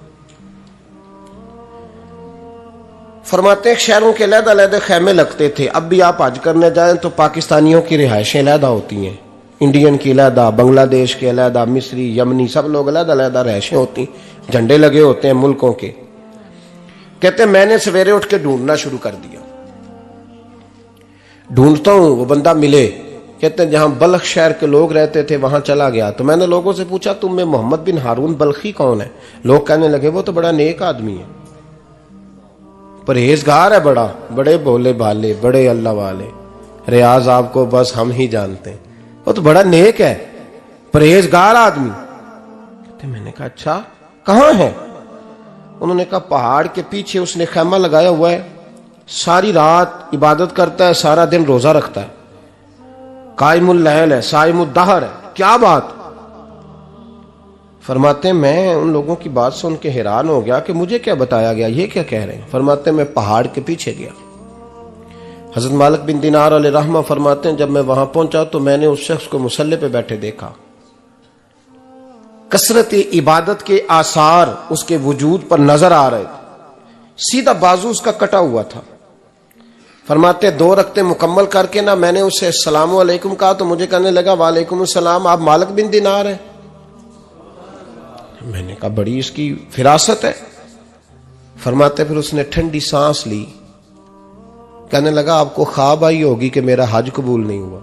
फरमाते शहरों के अलग-अलग खैमे लगते थे। अब भी आप हज करने जाएं तो पाकिस्तानियों की रिहाइशें अलहदा होती हैं, इंडियन की अलहदा, बांग्लादेश के अलहदा, मिस्री, यमनी, सब लोग अलग-अलग रिहाइशें होती, झंडे लगे होते हैं मुल्कों के। कहते मैंने सवेरे उठ के ढूंढना शुरू कर दिया, ढूंढता हूं वो बंदा मिले। कहते जहां बल्ख शहर के लोग रहते थे वहां चला गया, तो मैंने लोगों से पूछा तुम में मोहम्मद बिन हारून बल्खी कौन है? लोग कहने लगे वो तो बड़ा नेक आदमी है, परहेजगार है, बड़े भोले भाले, बड़े अल्लाह वाले, रियाज आपको बस हम ही जानते हैं, वो तो बड़ा नेक है, परहेजगार आदमी। कहते मैंने कहा अच्छा कहां है? उन्होंने कहा पहाड़ के पीछे उसने खैमा लगाया हुआ है, सारी रात इबादत करता है, सारा दिन रोजा रखता है, कायमुल लैल है, साइमुद दहर है। क्या बात? फरमाते मैं उन लोगों की बात सुन के हैरान हो गया कि मुझे क्या बताया गया, ये क्या कह रहे हैं। फरमाते मैं पहाड़ के पीछे गया। हजरत मालिक बिन दिनार अलैहि रहमा फरमाते हैं जब मैं वहां पहुंचा तो मैंने उस शख्स को मुसल्ले पे बैठे देखा। कसरत इबादत के आसार उसके वजूद पर नजर आ रहे थे। सीधा बाजू उसका कटा हुआ था। फरमाते 2 रकते मुकम्मल करके ना मैंने उससे अस्सलामु अलैकुम कहा तो मुझे कहने लगा वालेकुम अस्सलाम, आप मालिक बिन दिनार हैं। मैंने कहा बड़ी इसकी फिरासत है। फरमाते फिर उसने ठंडी सांस ली, कहने लगा आपको ख्वाब आई होगी कि मेरा हज कबूल नहीं हुआ।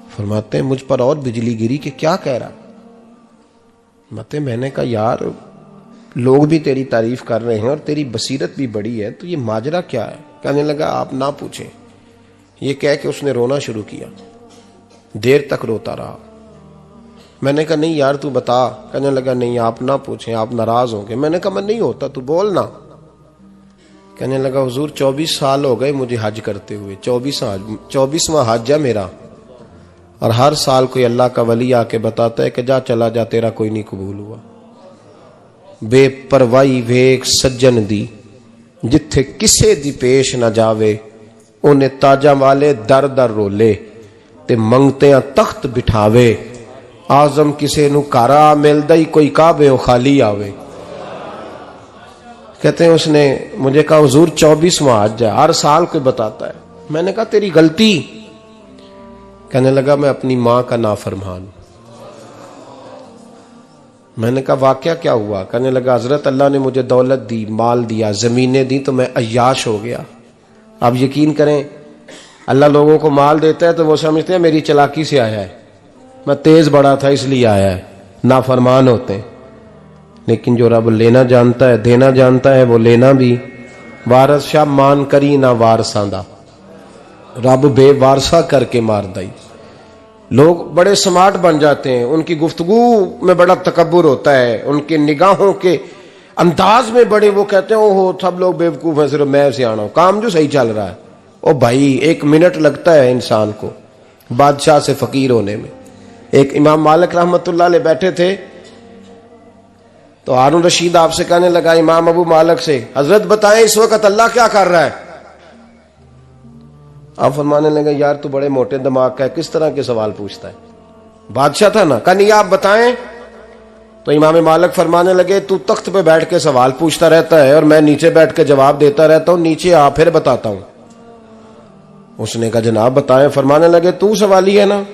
फरमाते मुझ पर और बिजली गिरी कि क्या कह रहा। फरमाते मैंने कहा यार लोग भी तेरी तारीफ कर रहे हैं और तेरी बसीरत भी बड़ी है, तो ये माजरा क्या है। कहने लगा आप ना पूछें। ये कह के उसने रोना शुरू किया, देर तक रोता रहा। मैंने कहा नहीं यार तू बता। कहने लगा नहीं आप ना पूछें, आप नाराज होंगे। मैंने कहा मैं नहीं होता, तू बोल ना। कहने लगा हुजूर 24 साल हो गए मुझे हज करते हुए, 24वां हज है मेरा, और हर साल कोई अल्लाह का वली आके बताता है कि जा चला जा तेरा कोई नहीं कबूल हुआ। बेपरवाही वेख सज्जन दी जिथे किसे दी पेश ना जावे, उन्हें ताजा वाले दर दर रोले ते मंगते तख्त बिठावे। आजम किसे नु कारा मिलदा ही कोई काबे ओ खाली आवे। कहते हैं उसने मुझे कहा हुजूर 24वां हज है, हर साल कोई बताता है। मैंने कहा तेरी गलती। कहने लगा मैं अपनी मां का नाफरमान। मैंने कहा वाकया क्या हुआ। कहने लगा हजरत अल्लाह ने मुझे दौलत दी, माल दिया, जमीनें दी, तो मैं अय्याश हो गया। आप यकीन करें अल्लाह लोगों को माल देता है तो वो समझते हैं मेरी चालाकी से आया है, मैं तेज बड़ा था इसलिए आया है। नाफरमान होते हैं। लेकिन जो रब लेना जानता है, देना जानता है, वो लेना भी। वारस शाह मान करी ना वारसा दा, रब बेवारसा करके मार दई। लोग बड़े स्मार्ट बन जाते हैं, उनकी गुफ्तगू में बड़ा तकब्बुर होता है, उनके निगाहों के अंदाज में बड़े, वो कहते हैं ओहो सब लोग बेवकूफ हैं, सिर्फ मैं सियाना हूं, काम जो सही चल रहा है। ओ भाई 1 मिनट लगता है इंसान को बादशाह से फकीर होने में। एक इमाम मालिक रहमतुल्लाह अलैह बैठे थे तो हारून रशीद आपसे कहने लगा इमाम अबू मालिक से, हजरत बताएं इस वक्त अल्लाह क्या कर रहा है। आप फरमाने लगे यार तू बड़े मोटे दिमाग का है, किस तरह के सवाल पूछता है। बादशाह था ना, कहा नहीं आप बताएं। तो इमाम मालिक फरमाने लगे तू तख्त पे बैठ के सवाल पूछता रहता है और मैं नीचे बैठ के जवाब देता रहता हूं, नीचे आ फिर बताता हूं। उसने कहा जनाब बताएं। फरमाने लगे तू सवाली है ना,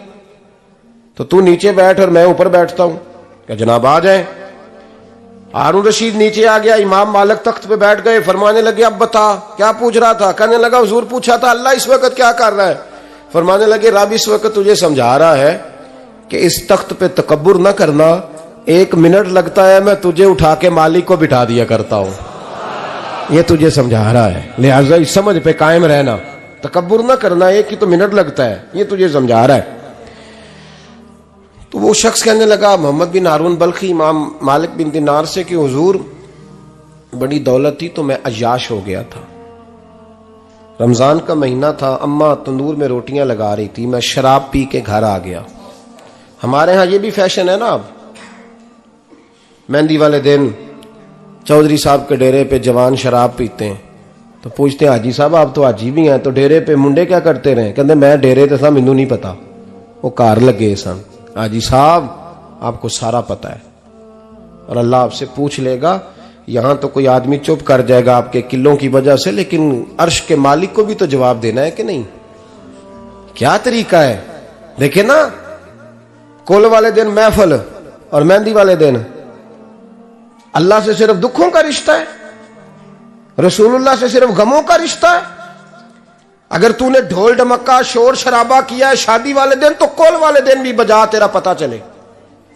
तो तू नीचे बैठ और मैं ऊपर बैठता हूं। क्या जनाब आ जाए। हारून रशीद नीचे आ गया, इमाम मालिक तख्त पे बैठ गए। फरमाने लगे अब बता क्या पूछ रहा था। कहने लगा हुजूर पूछा था अल्लाह इस वक्त क्या कर रहा है। फरमाने लगे रब इस वक्त तुझे समझा रहा है कि इस तख्त पे तकब्बुर न करना, 1 मिनट लगता है मैं तुझे उठा के मालिक को बिठा दिया करता हूं, ये तुझे समझा रहा है, लिहाजा इस समझ पे कायम रहना, तकब्बुर न करना, 1 ही तो मिनट लगता है, ये तुझे समझा रहा है। तो वो शख्स कहने लगा मोहम्मद बिन हारून बल्खी इमाम मालिक बिन दिनार से कि हुजूर बड़ी दौलत थी तो मैं अय्याश हो गया था। रमजान का महीना था, अम्मा तंदूर में रोटियां लगा रही थी, मैं शराब पी के घर आ गया। हमारे यहाँ ये भी फैशन है ना, अब मेहंदी वाले दिन चौधरी साहब के डेरे पे जवान शराब पीते हैं तो पूछते हैं हाजी साहब आप तो हाजी भी हैं, तो डेरे पे मुंडे क्या करते रहे। कहते मैं डेरे तो सा मैनू नहीं पता, वो कार लगे सन। हाजी साहब आपको सारा पता है और अल्लाह आपसे पूछ लेगा। यहां तो कोई आदमी चुप कर जाएगा आपके किलों की वजह से, लेकिन अर्श के मालिक को भी तो जवाब देना है कि नहीं। क्या तरीका है देखे ना, कुल वाले दिन महफिल और मेहंदी वाले दिन अल्लाह से सिर्फ दुखों का रिश्ता है, रसूलुल्लाह से सिर्फ गमों का रिश्ता है। अगर तूने ढोल ढमक्का शोर शराबा किया है शादी वाले दिन तो कुल वाले दिन भी बजा, तेरा पता चले,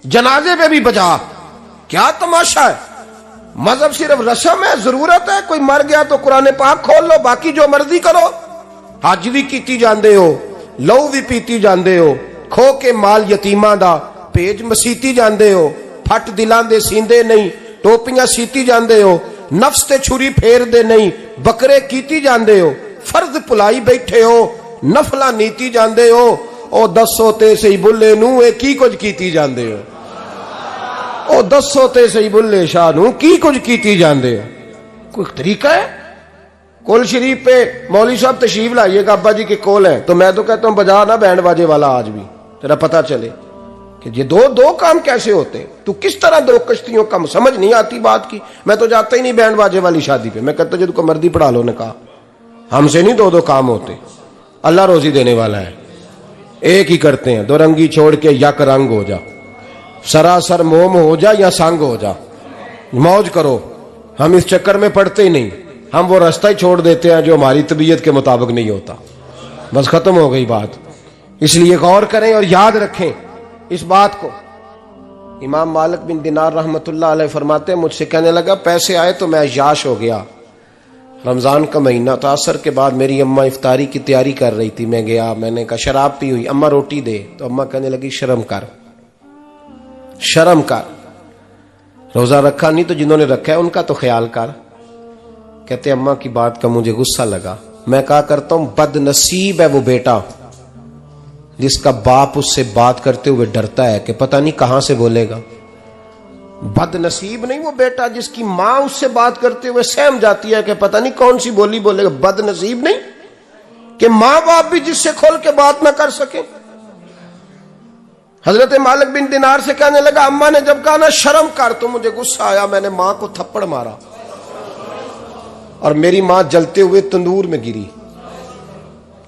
जनाजे पे भी बजा। क्या तमाशा है। मजहब सिर्फ रस्म है, जरूरत है, कोई मर गया तो कुरान पाक खोल लो, बाकी जो मर्जी करो। हज भी कीती जांदे हो, लहू भी पीती जांदे हो, खो के माल यतीमां दा भेज मसीती जांदे हो, फट दिलां दे सींदे नहीं, टोपियां सीती जांदे हो, नफ्स ते छुरी फेर दे नहीं, बकरे कीती जांदे हो, फर्ज भुलाई बैठे हो, नफला नीति जांदे हो, ओ दसो ते सही बुल्ले नू ए की कुछ कीती जांदे हो, ओ दसो ते सही बुल्ले शाह नू की कुछ कीती जांदे हो। कोई तरीका है? कोल शरीफ पे मौलवी साहब तशरीफ लाइएगा, अब्बा जी के कोल है, तो मैं तो कहता हूं बजा ना बैंड बाजे वाला आज भी, तेरा पता चले कि ये दो दो काम कैसे होते हैं। तू किस तरह दो कश्तियों का, समझ नहीं आती बात की। मैं तो जाता ही नहीं बैंड बाजे वाली शादी पे, मैं कहता जो तुमको मर्दी पढ़ा लो। ने कहा हमसे नहीं दो दो काम होते, अल्लाह रोजी देने वाला है, एक ही करते हैं। दो रंगी छोड़ के यक रंग हो जा, सरासर मोम हो जा या संग हो जा, मौज करो। हम इस चक्कर में पड़ते ही नहीं, हम वो रास्ता ही छोड़ देते हैं जो हमारी तबीयत के मुताबिक नहीं होता। बस खत्म हो गई बात। इसलिए गौर करें और याद रखें इस बात को। इमाम मालिक बिन दिनार रहमतुल्लाह अलैह फरमाते हैं, मुझसे कहने लगा पैसे आए तो मैं याश हो गया। रमजान का महीना था, असर के बाद मेरी अम्मा इफ्तारी की तैयारी कर रही थी, मैं गया, मैंने कहा शराब पी हुई, अम्मा रोटी दे। तो अम्मा कहने लगी शर्म कर, शर्म कर, रोजा रखा नहीं तो जिन्होंने रखा है उनका तो ख्याल कर। कहते अम्मा की बात का मुझे गुस्सा लगा। मैं कहा करता हूं बदनसीब है वो बेटा जिसका बाप उससे बात करते हुए डरता है कि पता नहीं कहां से बोलेगा। बदनसीब नहीं वो बेटा जिसकी मां उससे बात करते हुए सहम जाती है कि पता नहीं कौन सी बोली बोलेगा। बदनसीब नहीं कि मां बाप भी जिससे खोल के बात ना कर सके। हजरत मालिक बिन दिनार से कहने लगा, अम्मा ने जब कहा ना शर्म कर, तो मुझे गुस्सा आया, मैंने मां को थप्पड़ मारा और मेरी मां जलते हुए तंदूर में गिरी।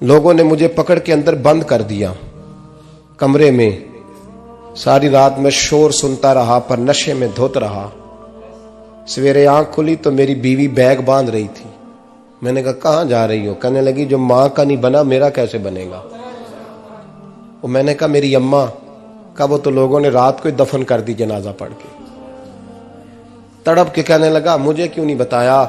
लोगों ने मुझे पकड़ के अंदर बंद कर दिया कमरे में। सारी रात मैं शोर सुनता रहा पर नशे में धुत रहा। सवेरे आंख खुली तो मेरी बीवी बैग बांध रही थी। मैंने कहा कहां जा रही हो? कहने लगी जो मां का नहीं बना मेरा कैसे बनेगा। वो मैंने कहा मेरी अम्मा का, वो तो लोगों ने रात को ही दफन कर दी जनाजा पढ़ के। तड़प के कहने लगा मुझे क्यों नहीं बताया?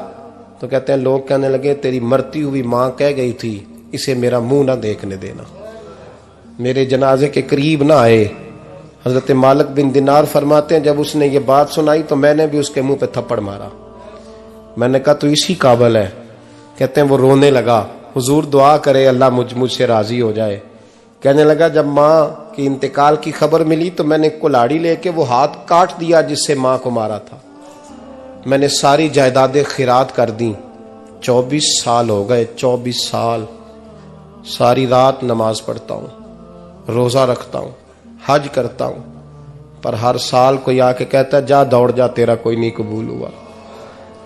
तो कहते हैं लोग कहने लगे तेरी मरती हुई मां कह गई थी इसे मेरा मुंह ना देखने देना, मेरे जनाजे के करीब ना आए। हजरत मालिक बिन दिनार फरमाते हैं जब उसने ये बात सुनाई तो मैंने भी उसके मुंह पे थप्पड़ मारा। मैंने कहा तू इसी काबिल है। कहते हैं वो रोने लगा, हुजूर दुआ करे अल्लाह मुझसे राजी हो जाए। कहने लगा जब मां की इंतकाल की खबर मिली तो मैंने कुल्हाड़ी लेके वो हाथ काट दिया जिससे मां को मारा था। मैंने सारी जायदादें खिरात कर दी। 24 साल हो गए, 24 साल। सारी रात नमाज पढ़ता हूं, रोजा रखता हूं, हज करता हूं, पर हर साल कोई आके कहता है जा दौड़ जा तेरा कोई नहीं कबूल हुआ।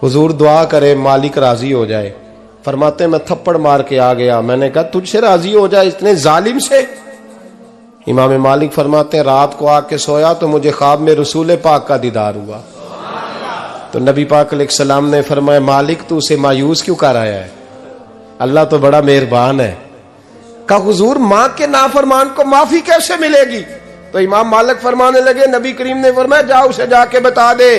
हुजूर दुआ करे मालिक राजी हो जाए। फरमाते मैं थप्पड़ मार के आ गया। मैंने कहा तुझसे राजी हो जाए इतने जालिम से? इमाम मालिक फरमाते हैं रात को आके सोया तो मुझे ख्वाब में रसूल पाक का दीदार हुआ। तो नबी पाक अलैहिस्सलाम ने फरमाया मालिक तू उसे मायूस क्यों कर आया है? अल्लाह तो बड़ा मेहरबान है। कहा हुजूर मां के नाफरमान को माफी कैसे मिलेगी? तो इमाम मालिक फरमाने लगे नबी करीम ने फरमाया जा उसे जाके बता दे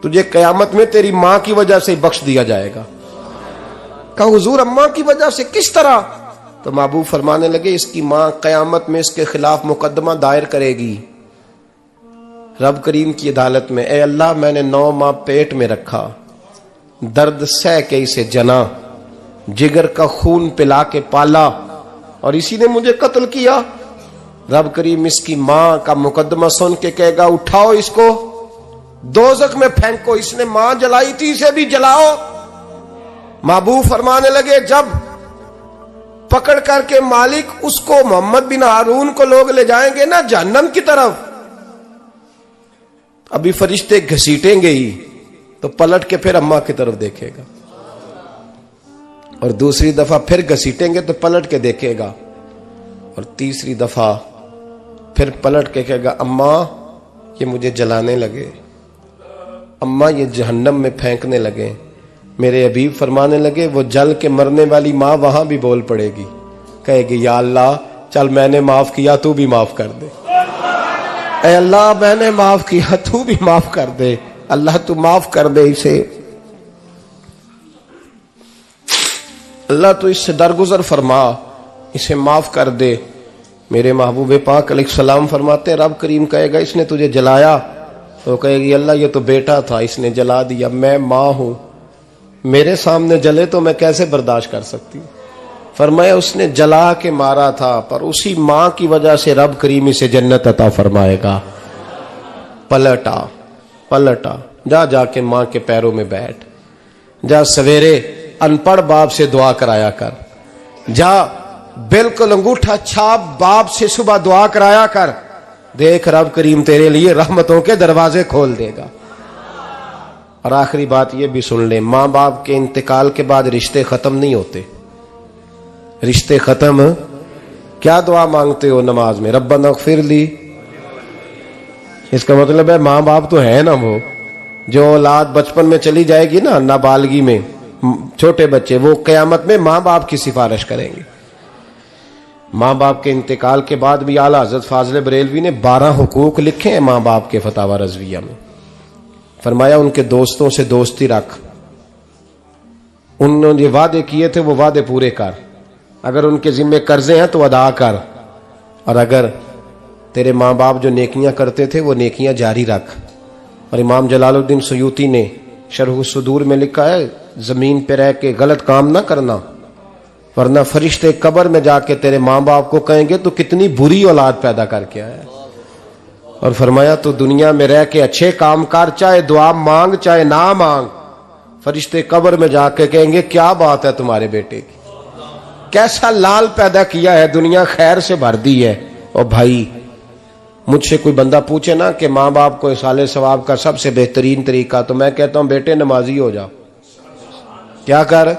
तुझे कयामत में तेरी मां की वजह से बख्श दिया जाएगा। कहा हुजूर अम्मा की वजह से किस तरह? तो महबूब फरमाने लगे इसकी मां कयामत में इसके खिलाफ मुकदमा दायर करेगी रब करीम की अदालत में। ए अल्लाह मैंने 9 माह पेट में रखा, दर्द सह के इसे जना, जिगर का खून पिला के पाला और इसी ने मुझे कत्ल किया। रब करीम इसकी मां का मुकदमा सुन के कहेगा उठाओ इसको दोजख में फेंको, इसने मां जलाई थी इसे भी जलाओ। महबूब फरमाने लगे जब पकड़ करके मालिक उसको मोहम्मद बिन हारून को लोग ले जाएंगे ना जहन्नम की तरफ, अभी फरिश्ते घसीटेंगे ही तो पलट के फिर अम्मा की तरफ देखेगा और दूसरी दफा फिर घसीटेंगे तो पलट के देखेगा और तीसरी दफा फिर पलट के कहेगा अम्मा ये मुझे जलाने लगे, अम्मा ये जहन्नम में फेंकने लगे। मेरे हबीब फरमाने लगे वो जल के मरने वाली मां वहां भी बोल पड़ेगी, कहेगी या अल्लाह चल मैंने माफ किया तू भी माफ कर दे। ऐ अल्लाह मैंने माफ किया तू भी माफ कर दे, अल्लाह तू माफ कर दे इसे, अल्लाह तू इससे दरगुजर फरमा, इसे माफ कर दे। मेरे महबूब पाक अलैहिस्सलाम फरमाते रब करीम कहेगा इसने तुझे जलाया, तो कहेगी अल्लाह ये तो बेटा था इसने जला दिया, मैं मां हूं, मेरे सामने जले तो मैं कैसे बर्दाश्त कर सकती हूं। फरमाया उसने जला के मारा था, पर उसी मां की वजह से रब करीम इसे जन्नत अता फरमाएगा। पलटा जा जाके मां के पैरों में बैठ जा, सवेरे अनपढ़ बाप से दुआ कराया कर, जा बिल्कुल अंगूठा छाप बाप से सुबह दुआ कराया कर, देख रब करीम तेरे लिए रहमतों के दरवाजे खोल देगा। और आखिरी बात ये भी सुन ले, मां बाप के इंतकाल के बाद रिश्ते खत्म नहीं होते। रिश्ते खत्म, क्या दुआ मांगते हो नमाज में? रब्बना इग़फिरली। इसका मतलब है मां बाप तो है ना, वो जो औलाद बचपन में चली जाएगी ना, नाबालगी में, छोटे बच्चे, वो कयामत में मां बाप की सिफारिश करेंगे। मां बाप के इंतकाल के बाद भी आला हज़रत फाज़िल बरेलवी ने 12 हुकूक लिखे हैं मां बाप के फतावा रज़विया में। फरमाया उनके दोस्तों से दोस्ती रख, उन्होंने जो वादे किए थे वो वादे पूरे कर, अगर उनके जिम्मे कर्जे हैं तो अदा कर, और अगर तेरे माँ बाप जो नेकियां करते थे वो नेकियां जारी रख। और इमाम जलालुद्दीन सयूती ने शरह सुदूर में लिखा है, जमीन पे रह के गलत काम ना करना, वरना फरिश्ते कब्र में जाके तेरे माँ बाप को कहेंगे तो कितनी बुरी औलाद पैदा करके आया। और फरमाया तो दुनिया में रह के अच्छे काम कर, चाहे दुआ मांग चाहे ना मांग, फरिश्ते कब्र में जाके कहेंगे क्या बात है तुम्हारे बेटे की, कैसा लाल पैदा किया है, दुनिया खैर से भर दी है। और भाई मुझसे कोई बंदा पूछे ना कि माँ बाप को इसाले सवाब का सबसे बेहतरीन तरीका, तो मैं कहता हूं बेटे नमाजी हो जाओ। क्या कर,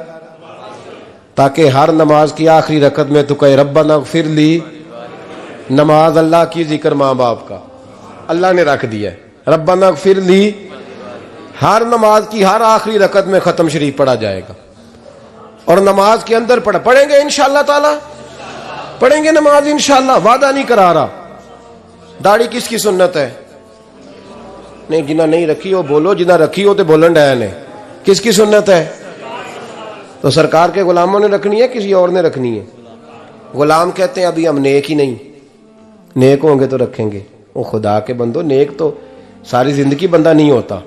ताकि हर नमाज की आखिरी रकत में तू कहे रब्बना इग़फिरली। नमाज अल्लाह की, जिक्र माँ बाप का अल्लाह ने रख दिया है, रब्बना इग़फिरली हर नमाज की हर आखिरी रकत में खत्म शरीफ पढ़ा जाएगा। और नमाज के अंदर पढ़ेंगे इंशाअल्लाह ताला, पढ़ेंगे नमाज इंशाअल्लाह, वादा नहीं करा रहा। दाढ़ी किसकी सुन्नत है? नहीं, जिन्हें नहीं रखी हो बोलो, जिन्हें रखी हो तो बोलन डया ने। किसकी सुन्नत है? तो सरकार के गुलामों ने रखनी है, किसी और ने रखनी है? गुलाम कहते हैं अभी हम नेक ही नहीं, नेक होंगे तो रखेंगे। वो खुदा के बंदो, नेक तो सारी जिंदगी बंदा नहीं होता।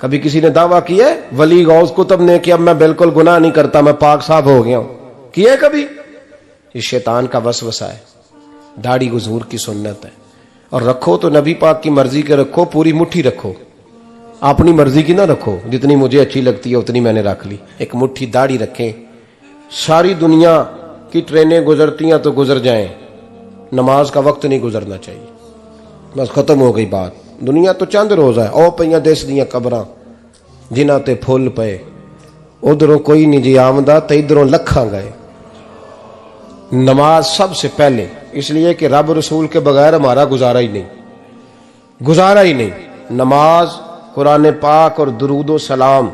कभी किसी ने दावा किया है वली गौस कुतुब ने कि अब मैं बिल्कुल गुनाह नहीं करता, मैं पाक साफ हो गया हूं? किया है कभी? ये शैतान का वसवसा है। दाढ़ी हुजूर की सुन्नत है, और रखो तो नबी पाक की मर्जी के रखो, पूरी मुट्ठी रखो, अपनी मर्जी की ना रखो। जितनी मुझे अच्छी लगती है उतनी मैंने रख ली। एक मुट्ठी दाढ़ी रखें, सारी दुनिया की ट्रेनें गुजरती हैं तो गुजर जाएं, नमाज का वक्त नहीं गुजरना चाहिए। बस खत्म हो गई बात। दुनिया तो चंद रोज है, ओ पईयां देश दियां कबरां जिन्हां ते फुल पे, उधरों कोई नहीं जी आमदा ते इधरों लखां गए। नमाज सबसे पहले, इसलिए कि रब रसूल के बगैर हमारा गुजारा ही नहीं, गुजारा ही नहीं। नमाज, कुरान पाक और दुरूद व सलाम,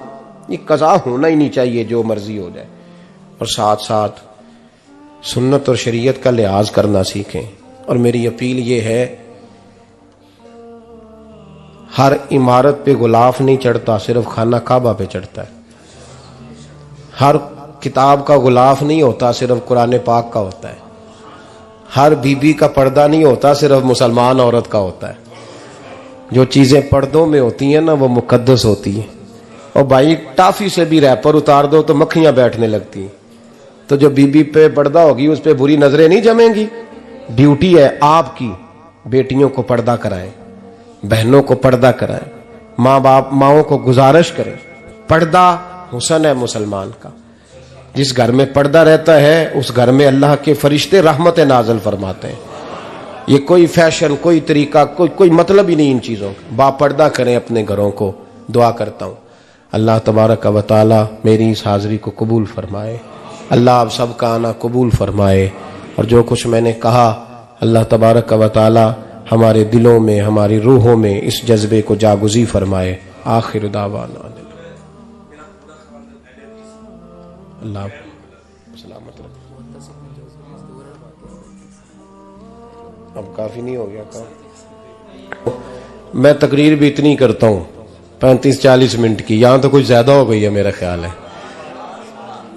ये कज़ा होना ही नहीं चाहिए, जो मर्जी हो जाए। और साथ साथ सुन्नत और शरीयत का लिहाज करना सीखें। और मेरी अपील ये है, हर इमारत पे गुलाफ नहीं चढ़ता, सिर्फ खाना काबा पे चढ़ता है। हर किताब का गुलाफ नहीं होता, सिर्फ कुरान पाक का होता है। हर बीबी का पर्दा नहीं होता, सिर्फ मुसलमान औरत का होता है। जो चीजें पर्दों में होती हैं ना, वो मुकद्दस होती हैं। और भाई टाफी से भी रैपर उतार दो तो मक्खियां बैठने लगती हैं। तो जो बीबी पे पर्दा होगी उस पर बुरी नजरें नहीं जमेंगी। ड्यूटी है आपकी, बेटियों को पर्दा कराएं, बहनों को पर्दा कराएं, माँ बाप माओं को गुजारिश करें। पर्दा हुस्न है मुसलमान का। जिस घर में पर्दा रहता है उस घर में अल्लाह के फरिश्ते रहमत नाज़िल फरमाते हैं। ये कोई फैशन, कोई तरीका, कोई मतलब ही नहीं इन चीज़ों का। बापर्दा करें अपने घरों को। दुआ करता हूँ अल्लाह तबारक व तआला मेरी इस हाज़िरी को कबूल फरमाए। अल्लाह आप सबका आना कबूल फरमाए। और जो कुछ मैंने कहा अल्लाह तबारक व तआला हमारे दिलों में, हमारी रूहों में इस जज्बे को जागुज़ी फरमाए। आखिर दावाना अल्लाह सलामत रखे। अब काफी नहीं हो गया काम? मैं तकरीर भी इतनी करता हूँ 35-40 मिनट की, यहां तो कुछ ज्यादा हो गई है मेरा ख्याल है।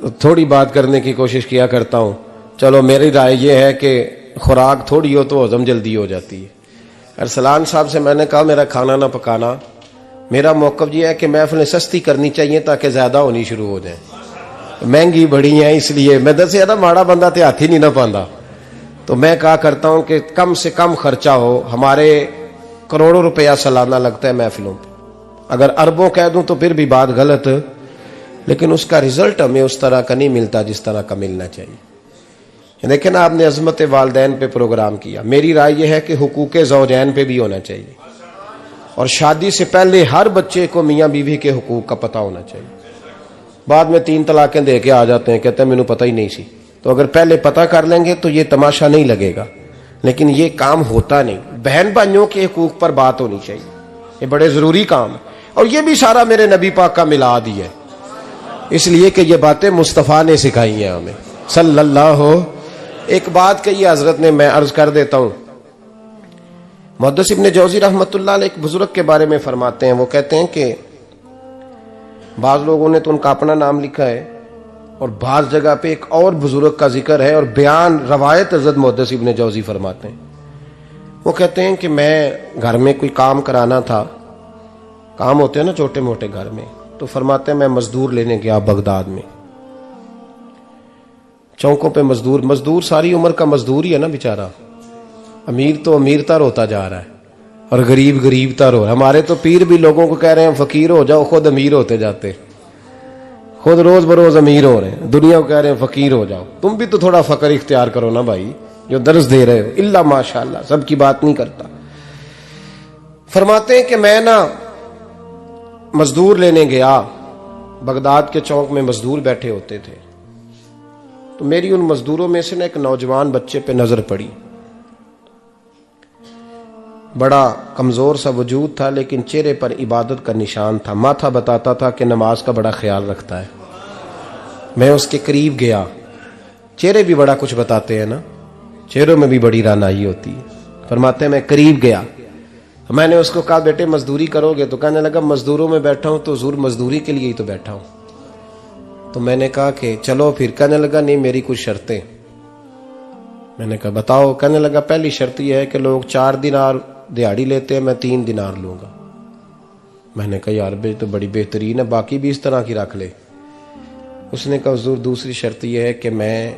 तो थोड़ी बात करने की कोशिश किया करता हूँ। चलो मेरी राय ये है कि खुराक थोड़ी हो तो हजम जल्दी हो जाती है। अरसलान साहब से मैंने कहा मेरा खाना ना पकाना। मेरा मौक़िफ़ ये है कि महफ़िलें सस्ती करनी चाहिए ताकि ज्यादा होनी शुरू हो जाए। महंगी बड़ी है, इसलिए मैं दस ना माड़ा बंदा ते हाथ ही नहीं ना पाता। तो मैं कहा करता हूं कि कम से कम खर्चा हो। हमारे करोड़ों रुपया सालाना लगता है महफिलों पे, अगर अरबों कह दूं तो फिर भी बात गलत, लेकिन उसका रिजल्ट हमें उस तरह का नहीं मिलता जिस तरह का मिलना चाहिए। देखें ना, आपने अजमत वालदैन पे प्रोग्राम किया, मेरी राय यह है कि हुकूक ज़ौजैन पे भी होना चाहिए, और शादी से पहले हर बच्चे को मियाँ बीवी के हुकूक का पता होना चाहिए। बाद में 3 तलाकें दे के आ जाते हैं, कहते हैं मैंने पता ही नहीं सी। तो अगर पहले पता कर लेंगे तो ये तमाशा नहीं लगेगा, लेकिन ये काम होता नहीं। बहन भाइयों के हुकूक पर बात होनी चाहिए, ये बड़े जरूरी काम है। और ये भी सारा मेरे नबी पाक का मिलाद ही है, इसलिए कि ये बातें मुस्तफ़ा ने सिखाई हैं हमें सल्लल्लाहु। एक बात कही हजरत ने, मैं अर्ज कर देता हूं। मुहद्दिस इब्न जौज़ी रहमतुल्लाह अलैह एक बुजुर्ग के बारे में फरमाते हैं, वो कहते हैं कि बाज लोगों ने तो उनका अपना नाम लिखा है, और बाज जगह पे एक और बुजुर्ग का जिक्र है, और बयान रवायत हज़रत मुहद्दिस इब्न जौज़ी फरमाते हैं। वो कहते हैं कि मैं घर में कोई काम कराना था, काम होते हैं ना छोटे मोटे घर में, तो फरमाते हैं मैं मजदूर लेने गया बगदाद में। चौकों पे मजदूर सारी उम्र का मजदूर ही है ना बेचारा। अमीर तो अमीरतर होता जा रहा है और गरीब गरीबतर हो रहा है। हमारे तो पीर भी लोगों को कह रहे हैं फकीर हो जाओ, खुद अमीर होते जाते, खुद रोज बरोज अमीर हो रहे हैं। दुनिया को कह रहे हैं फकीर हो जाओ, तुम भी तो थोड़ा फकर इख्तियार करो ना भाई, जो दर्ज दे रहे हो। इल्ला माशाअल्लाह, सबकी बात नहीं करता। फरमाते हैं कि मैं ना मजदूर लेने गया, बगदाद के चौक में मजदूर बैठे होते थे, तो मेरी उन मजदूरों में से ना एक नौजवान बच्चे पे नजर पड़ी। बड़ा कमजोर सा वजूद था, लेकिन चेहरे पर इबादत का निशान था। माथा बताता था कि नमाज का बड़ा ख्याल रखता है। मैं उसके करीब गया, चेहरे भी बड़ा कुछ बताते हैं ना, चेहरों में भी बड़ी रानाई होती है। फरमाते हैं मैं करीब गया, मैंने उसको कहा बेटे मजदूरी करोगे? तो कहने लगा मजदूरों में बैठा हूं तो हुजूर मजदूरी के लिए ही तो बैठा हूं। तो मैंने कहा कि चलो फिर। कहने लगा नहीं मेरी कुछ शर्तें। मैंने कहा बताओ? कहने लगा पहली शर्त यह है कि लोग 4 दिनार दिहाड़ी लेते हैं, मैं 3 दिनार लूंगा। मैंने कहा यार बे तो बड़ी बेहतरीन है, बाकी भी इस तरह की रख ले। उसने कहा हुजूर दूसरी शर्त यह है कि मैं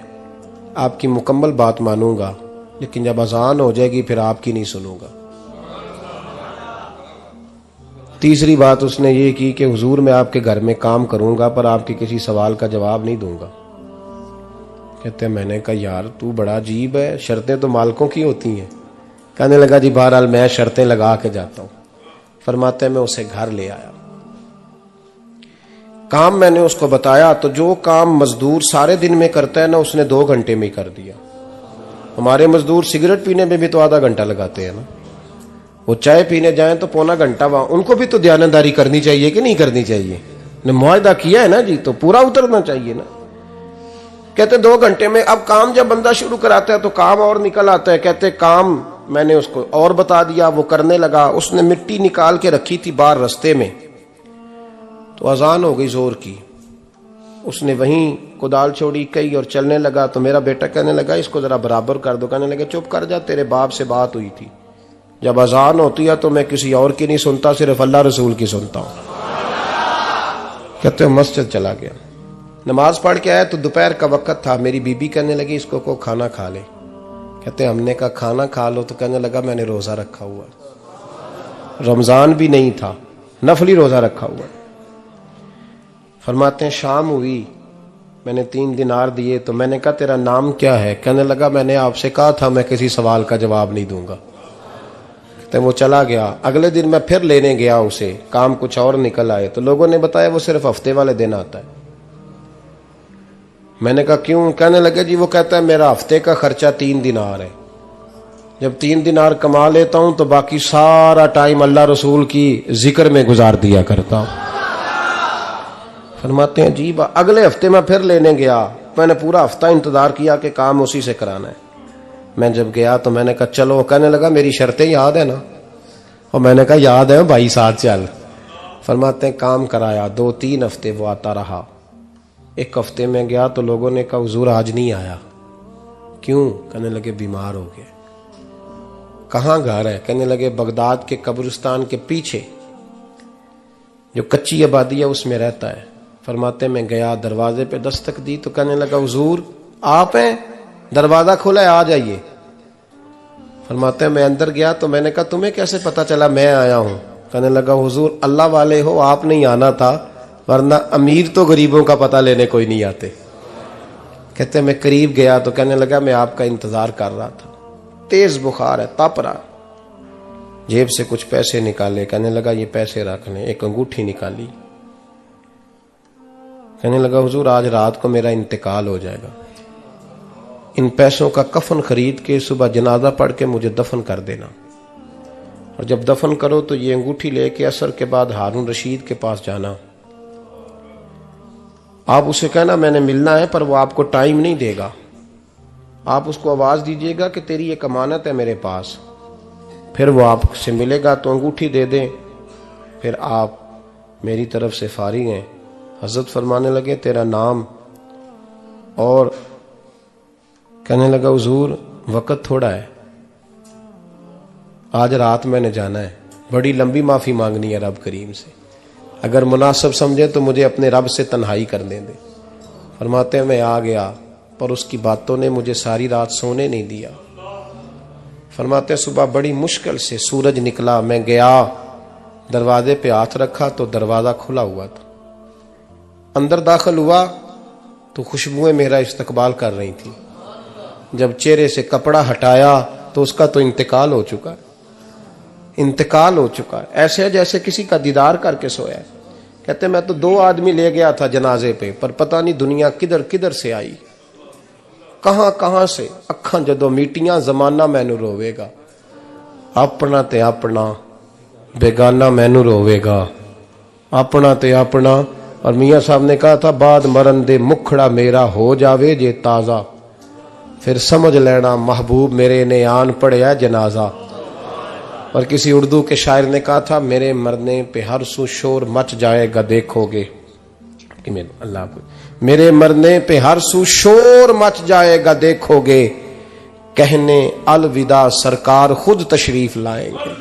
आपकी मुकम्मल बात मानूंगा, लेकिन जब अजान हो जाएगी फिर आपकी नहीं सुनूंगा। तीसरी बात उसने ये की कि हुजूर मैं आपके घर में काम करूंगा पर आपके किसी सवाल का जवाब नहीं दूंगा। कहते हैं मैंने कहा यार तू बड़ा अजीब है, शर्तें तो मालिकों की होती हैं। कहने लगा जी बहरहाल मैं शर्तें लगा के जाता हूं। फरमाते हैं मैं उसे घर ले आया, काम मैंने उसको बताया, तो जो काम मजदूर सारे दिन में करता है ना, उसने 2 घंटे में कर दिया। हमारे मजदूर सिगरेट पीने में भी तो आधा घंटा लगाते हैं ना, वो चाय पीने जाएं तो पौना घंटा वहां। उनको भी तो दयानतदारी करनी चाहिए कि नहीं करनी चाहिए? ने मुआहदा किया है ना जी, तो पूरा उतरना चाहिए ना। कहते 2 घंटे में। अब काम जब बंदा शुरू कराता है तो काम और निकल आता है। कहते काम मैंने उसको और बता दिया, वो करने लगा। उसने मिट्टी निकाल के रखी थी बाहर रास्ते में, तो अजान हो गई जोर की। उसने वहीं कुदाल छोड़ी कई और चलने लगा। तो मेरा बेटा कहने लगा इसको जरा बराबर कर दो। कहने लगा चुप कर जा, तेरे बाप से बात हुई थी, जब अजान होती है तो मैं किसी और की नहीं सुनता, सिर्फ अल्लाह रसूल की सुनता हूं। कहते हैं मस्जिद चला गया, नमाज पढ़ के आया तो दोपहर का वक्त था। मेरी बीबी कहने लगी इसको को खाना खा ले। कहते हैं हमने कहा खाना खा लो, तो कहने लगा मैंने रोजा रखा हुआ, रमजान भी नहीं था, नफली रोजा रखा हुआ। फरमाते हैं शाम हुई, मैंने 3 दिनार दिए, तो मैंने कहा तेरा नाम क्या है? कहने लगा मैंने आपसे कहा था मैं किसी सवाल का जवाब नहीं दूंगा। तो वो चला गया। अगले दिन मैं फिर लेने गया उसे, काम कुछ और निकल आए, तो लोगों ने बताया वो सिर्फ हफ्ते वाले दिन आता है। मैंने कहा क्यों? कहने लगे जी वो कहता है मेरा हफ्ते का खर्चा 3 दिनार है, जब 3 दिनार कमा लेता हूं तो बाकी सारा टाइम अल्लाह रसूल की जिक्र में गुजार दिया करता हूं। फरमाते हैं जी अगले हफ्ते मैं फिर लेने गया, मैंने पूरा हफ्ता इंतजार किया कि काम उसी से कराना है। मैं जब गया तो मैंने कहा चलो। कहने लगा मेरी शर्तें याद है ना? और मैंने कहा याद है भाई, साथ चल। फरमाते हैं काम कराया, 2-3 हफ्ते वो आता रहा। 1 हफ्ते में गया तो लोगों ने कहा हुजूर आज नहीं आया। क्यों? कहने लगे बीमार हो गए। कहाँ घर है? कहने लगे बगदाद के कब्रिस्तान के पीछे जो कच्ची आबादी है उसमें रहता है। फरमाते मैं गया, दरवाजे पे दस्तक दी तो कहने लगा हुजूर आप हैं, दरवाजा खुला है, आ जाइए। फरमाते मैं अंदर गया तो मैंने कहा तुम्हें कैसे पता चला मैं आया हूं? कहने लगा हुजूर अल्लाह वाले हो, आप नहीं आना था, वरना अमीर तो गरीबों का पता लेने कोई नहीं आते। कहते मैं करीब गया तो कहने लगा मैं आपका इंतजार कर रहा था, तेज बुखार है, तप रहा। जेब से कुछ पैसे निकाले, कहने लगा ये पैसे रख लें। एक अंगूठी निकाली, कहने लगा हुजूर आज रात को मेरा इंतकाल हो जाएगा, इन पैसों का कफन खरीद के सुबह जनाजा पढ़ के मुझे दफन कर देना, और जब दफन करो तो ये अंगूठी लेके असर के बाद हारून रशीद के पास जाना। आप उसे कहना मैंने मिलना है, पर वो आपको टाइम नहीं देगा। आप उसको आवाज दीजिएगा कि तेरी एक अमानत है मेरे पास, फिर वो आपसे मिलेगा तो अंगूठी दे दें, फिर आप मेरी तरफ से फारिग हैं। हजरत फरमाने लगे तेरा नाम? और कहने लगा हुजूर वक्त थोड़ा है, आज रात मैंने जाना है, बड़ी लंबी माफी मांगनी है रब करीम से, अगर मुनासिब समझे तो मुझे अपने रब से तन्हाई करने दे। फरमाते हैं मैं आ गया, पर उसकी बातों ने मुझे सारी रात सोने नहीं दिया। फरमाते हैं सुबह बड़ी मुश्किल से सूरज निकला, मैं गया, दरवाजे पे हाथ रखा तो दरवाजा खुला हुआ था। अंदर दाखिल हुआ तो खुशबुएं मेरा इस्तकबाल कर रही थी। जब चेहरे से कपड़ा हटाया तो उसका तो इंतकाल हो चुका है, इंतकाल हो चुका है, ऐसे है जैसे किसी का दीदार करके सोया है। कहते मैं तो 2 आदमी ले गया था जनाजे पे, पर पता नहीं दुनिया किधर किधर से आई, कहां कहां से। अखां जदों मीटियां जमाना मैनू रोवेगा, अपना ते अपना बेगाना मैनू रोवेगा, अपना ते अपना। और मियां साहब ने कहा था बाद मरन दे मुखड़ा मेरा हो जावे जे ताजा, फिर समझ लेना महबूब मेरे ने आन पड़िया जनाजा। और किसी उर्दू के शायर ने कहा था मेरे मरने पे हर सू शोर मच जाएगा देखोगे, अल्लाह को मेरे मरने पे हर सू शोर मच जाएगा देखोगे, कहने अलविदा सरकार खुद तशरीफ लाएंगे।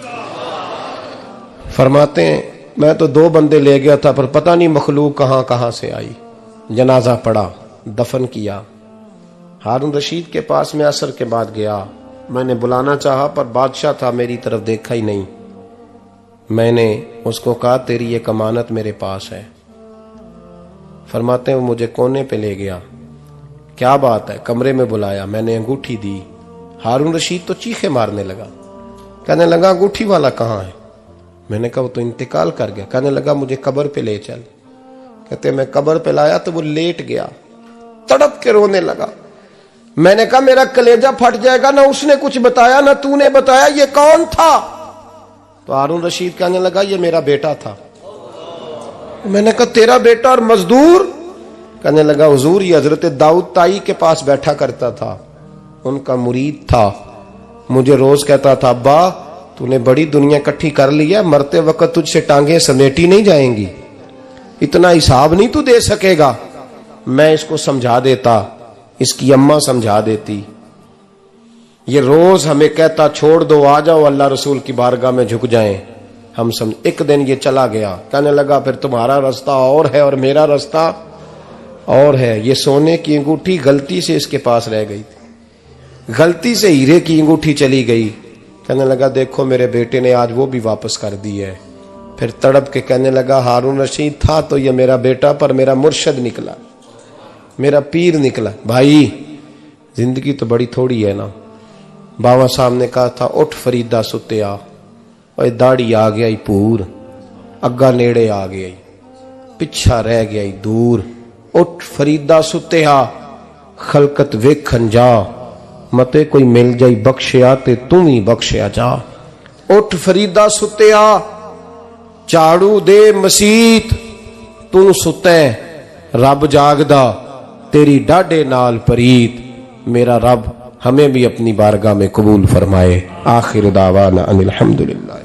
फरमाते हैं मैं तो 2 बंदे ले गया था, पर पता नहीं मखलूक कहां कहां से आई। जनाजा पड़ा, दफन किया। हारून रशीद के पास में असर के बाद गया, मैंने बुलाना चाहा पर बादशाह था, मेरी तरफ देखा ही नहीं। मैंने उसको कहा तेरी एक अमानत मेरे पास है। फरमाते हैं वो मुझे कोने पे ले गया, क्या बात है, कमरे में बुलाया, मैंने अंगूठी दी। हारून रशीद तो चीखे मारने लगा, कहने लगा अंगूठी वाला कहाँ है? मैंने कहा वो तो इंतकाल कर गया। कहने लगा मुझे कब्र पे ले चल। कहते मैं कब्र पे लाया तो वो लेट गया, तड़प के रोने लगा। मैंने कहा मेरा कलेजा फट जाएगा, ना उसने कुछ बताया ना तूने बताया, ये कौन था? तो हारून रशीद कहने लगा ये मेरा बेटा था। मैंने कहा तेरा बेटा और मजदूर? कहने लगा हुजूर ये हजरत दाऊद ताई के पास बैठा करता था, उनका मुरीद था, मुझे रोज कहता था अब्बा तूने बड़ी दुनिया इकट्ठी कर ली है, मरते वक्त तुझसे टांगे समेटी नहीं जाएंगी, इतना हिसाब नहीं तू दे सकेगा। मैं इसको समझा देता, इसकी अम्मा समझा देती। ये रोज हमें कहता छोड़ दो, आ जाओ अल्लाह रसूल की बारगाह में झुक जाएं, हम समझ। एक दिन ये चला गया, कहने लगा फिर तुम्हारा रास्ता और है और मेरा रास्ता और है। ये सोने की अंगूठी गलती से इसके पास रह गई थी, गलती से हीरे की अंगूठी चली गई। कहने लगा देखो मेरे बेटे ने आज वो भी वापस कर दी है। फिर तड़प के कहने लगा हारून रशीद था तो ये मेरा बेटा, पर मेरा मुर्शद निकला, मेरा पीर निकला। भाई जिंदगी तो बड़ी थोड़ी है ना। बाबा साहब ने कहा था उठ फरीदा सुत्या, और दाढ़ी आ गया पूर, अग्गा नेड़े आ गया, पिछा रह गया दूर। उठ फरीदा सुत्या खलकत वेखन जा, मते कोई मिल जाई बख्शिया ते तू भी बख्शिया जा। उठ फरीदा सुत्या झाड़ू दे मसीत, तू सुते रब जागदा, तेरी डाडे नाल परीत। मेरा रब हमें भी अपनी बारगाह में कबूल फरमाए। आखिर दावाना अनिल हम्दुलिल्लाह।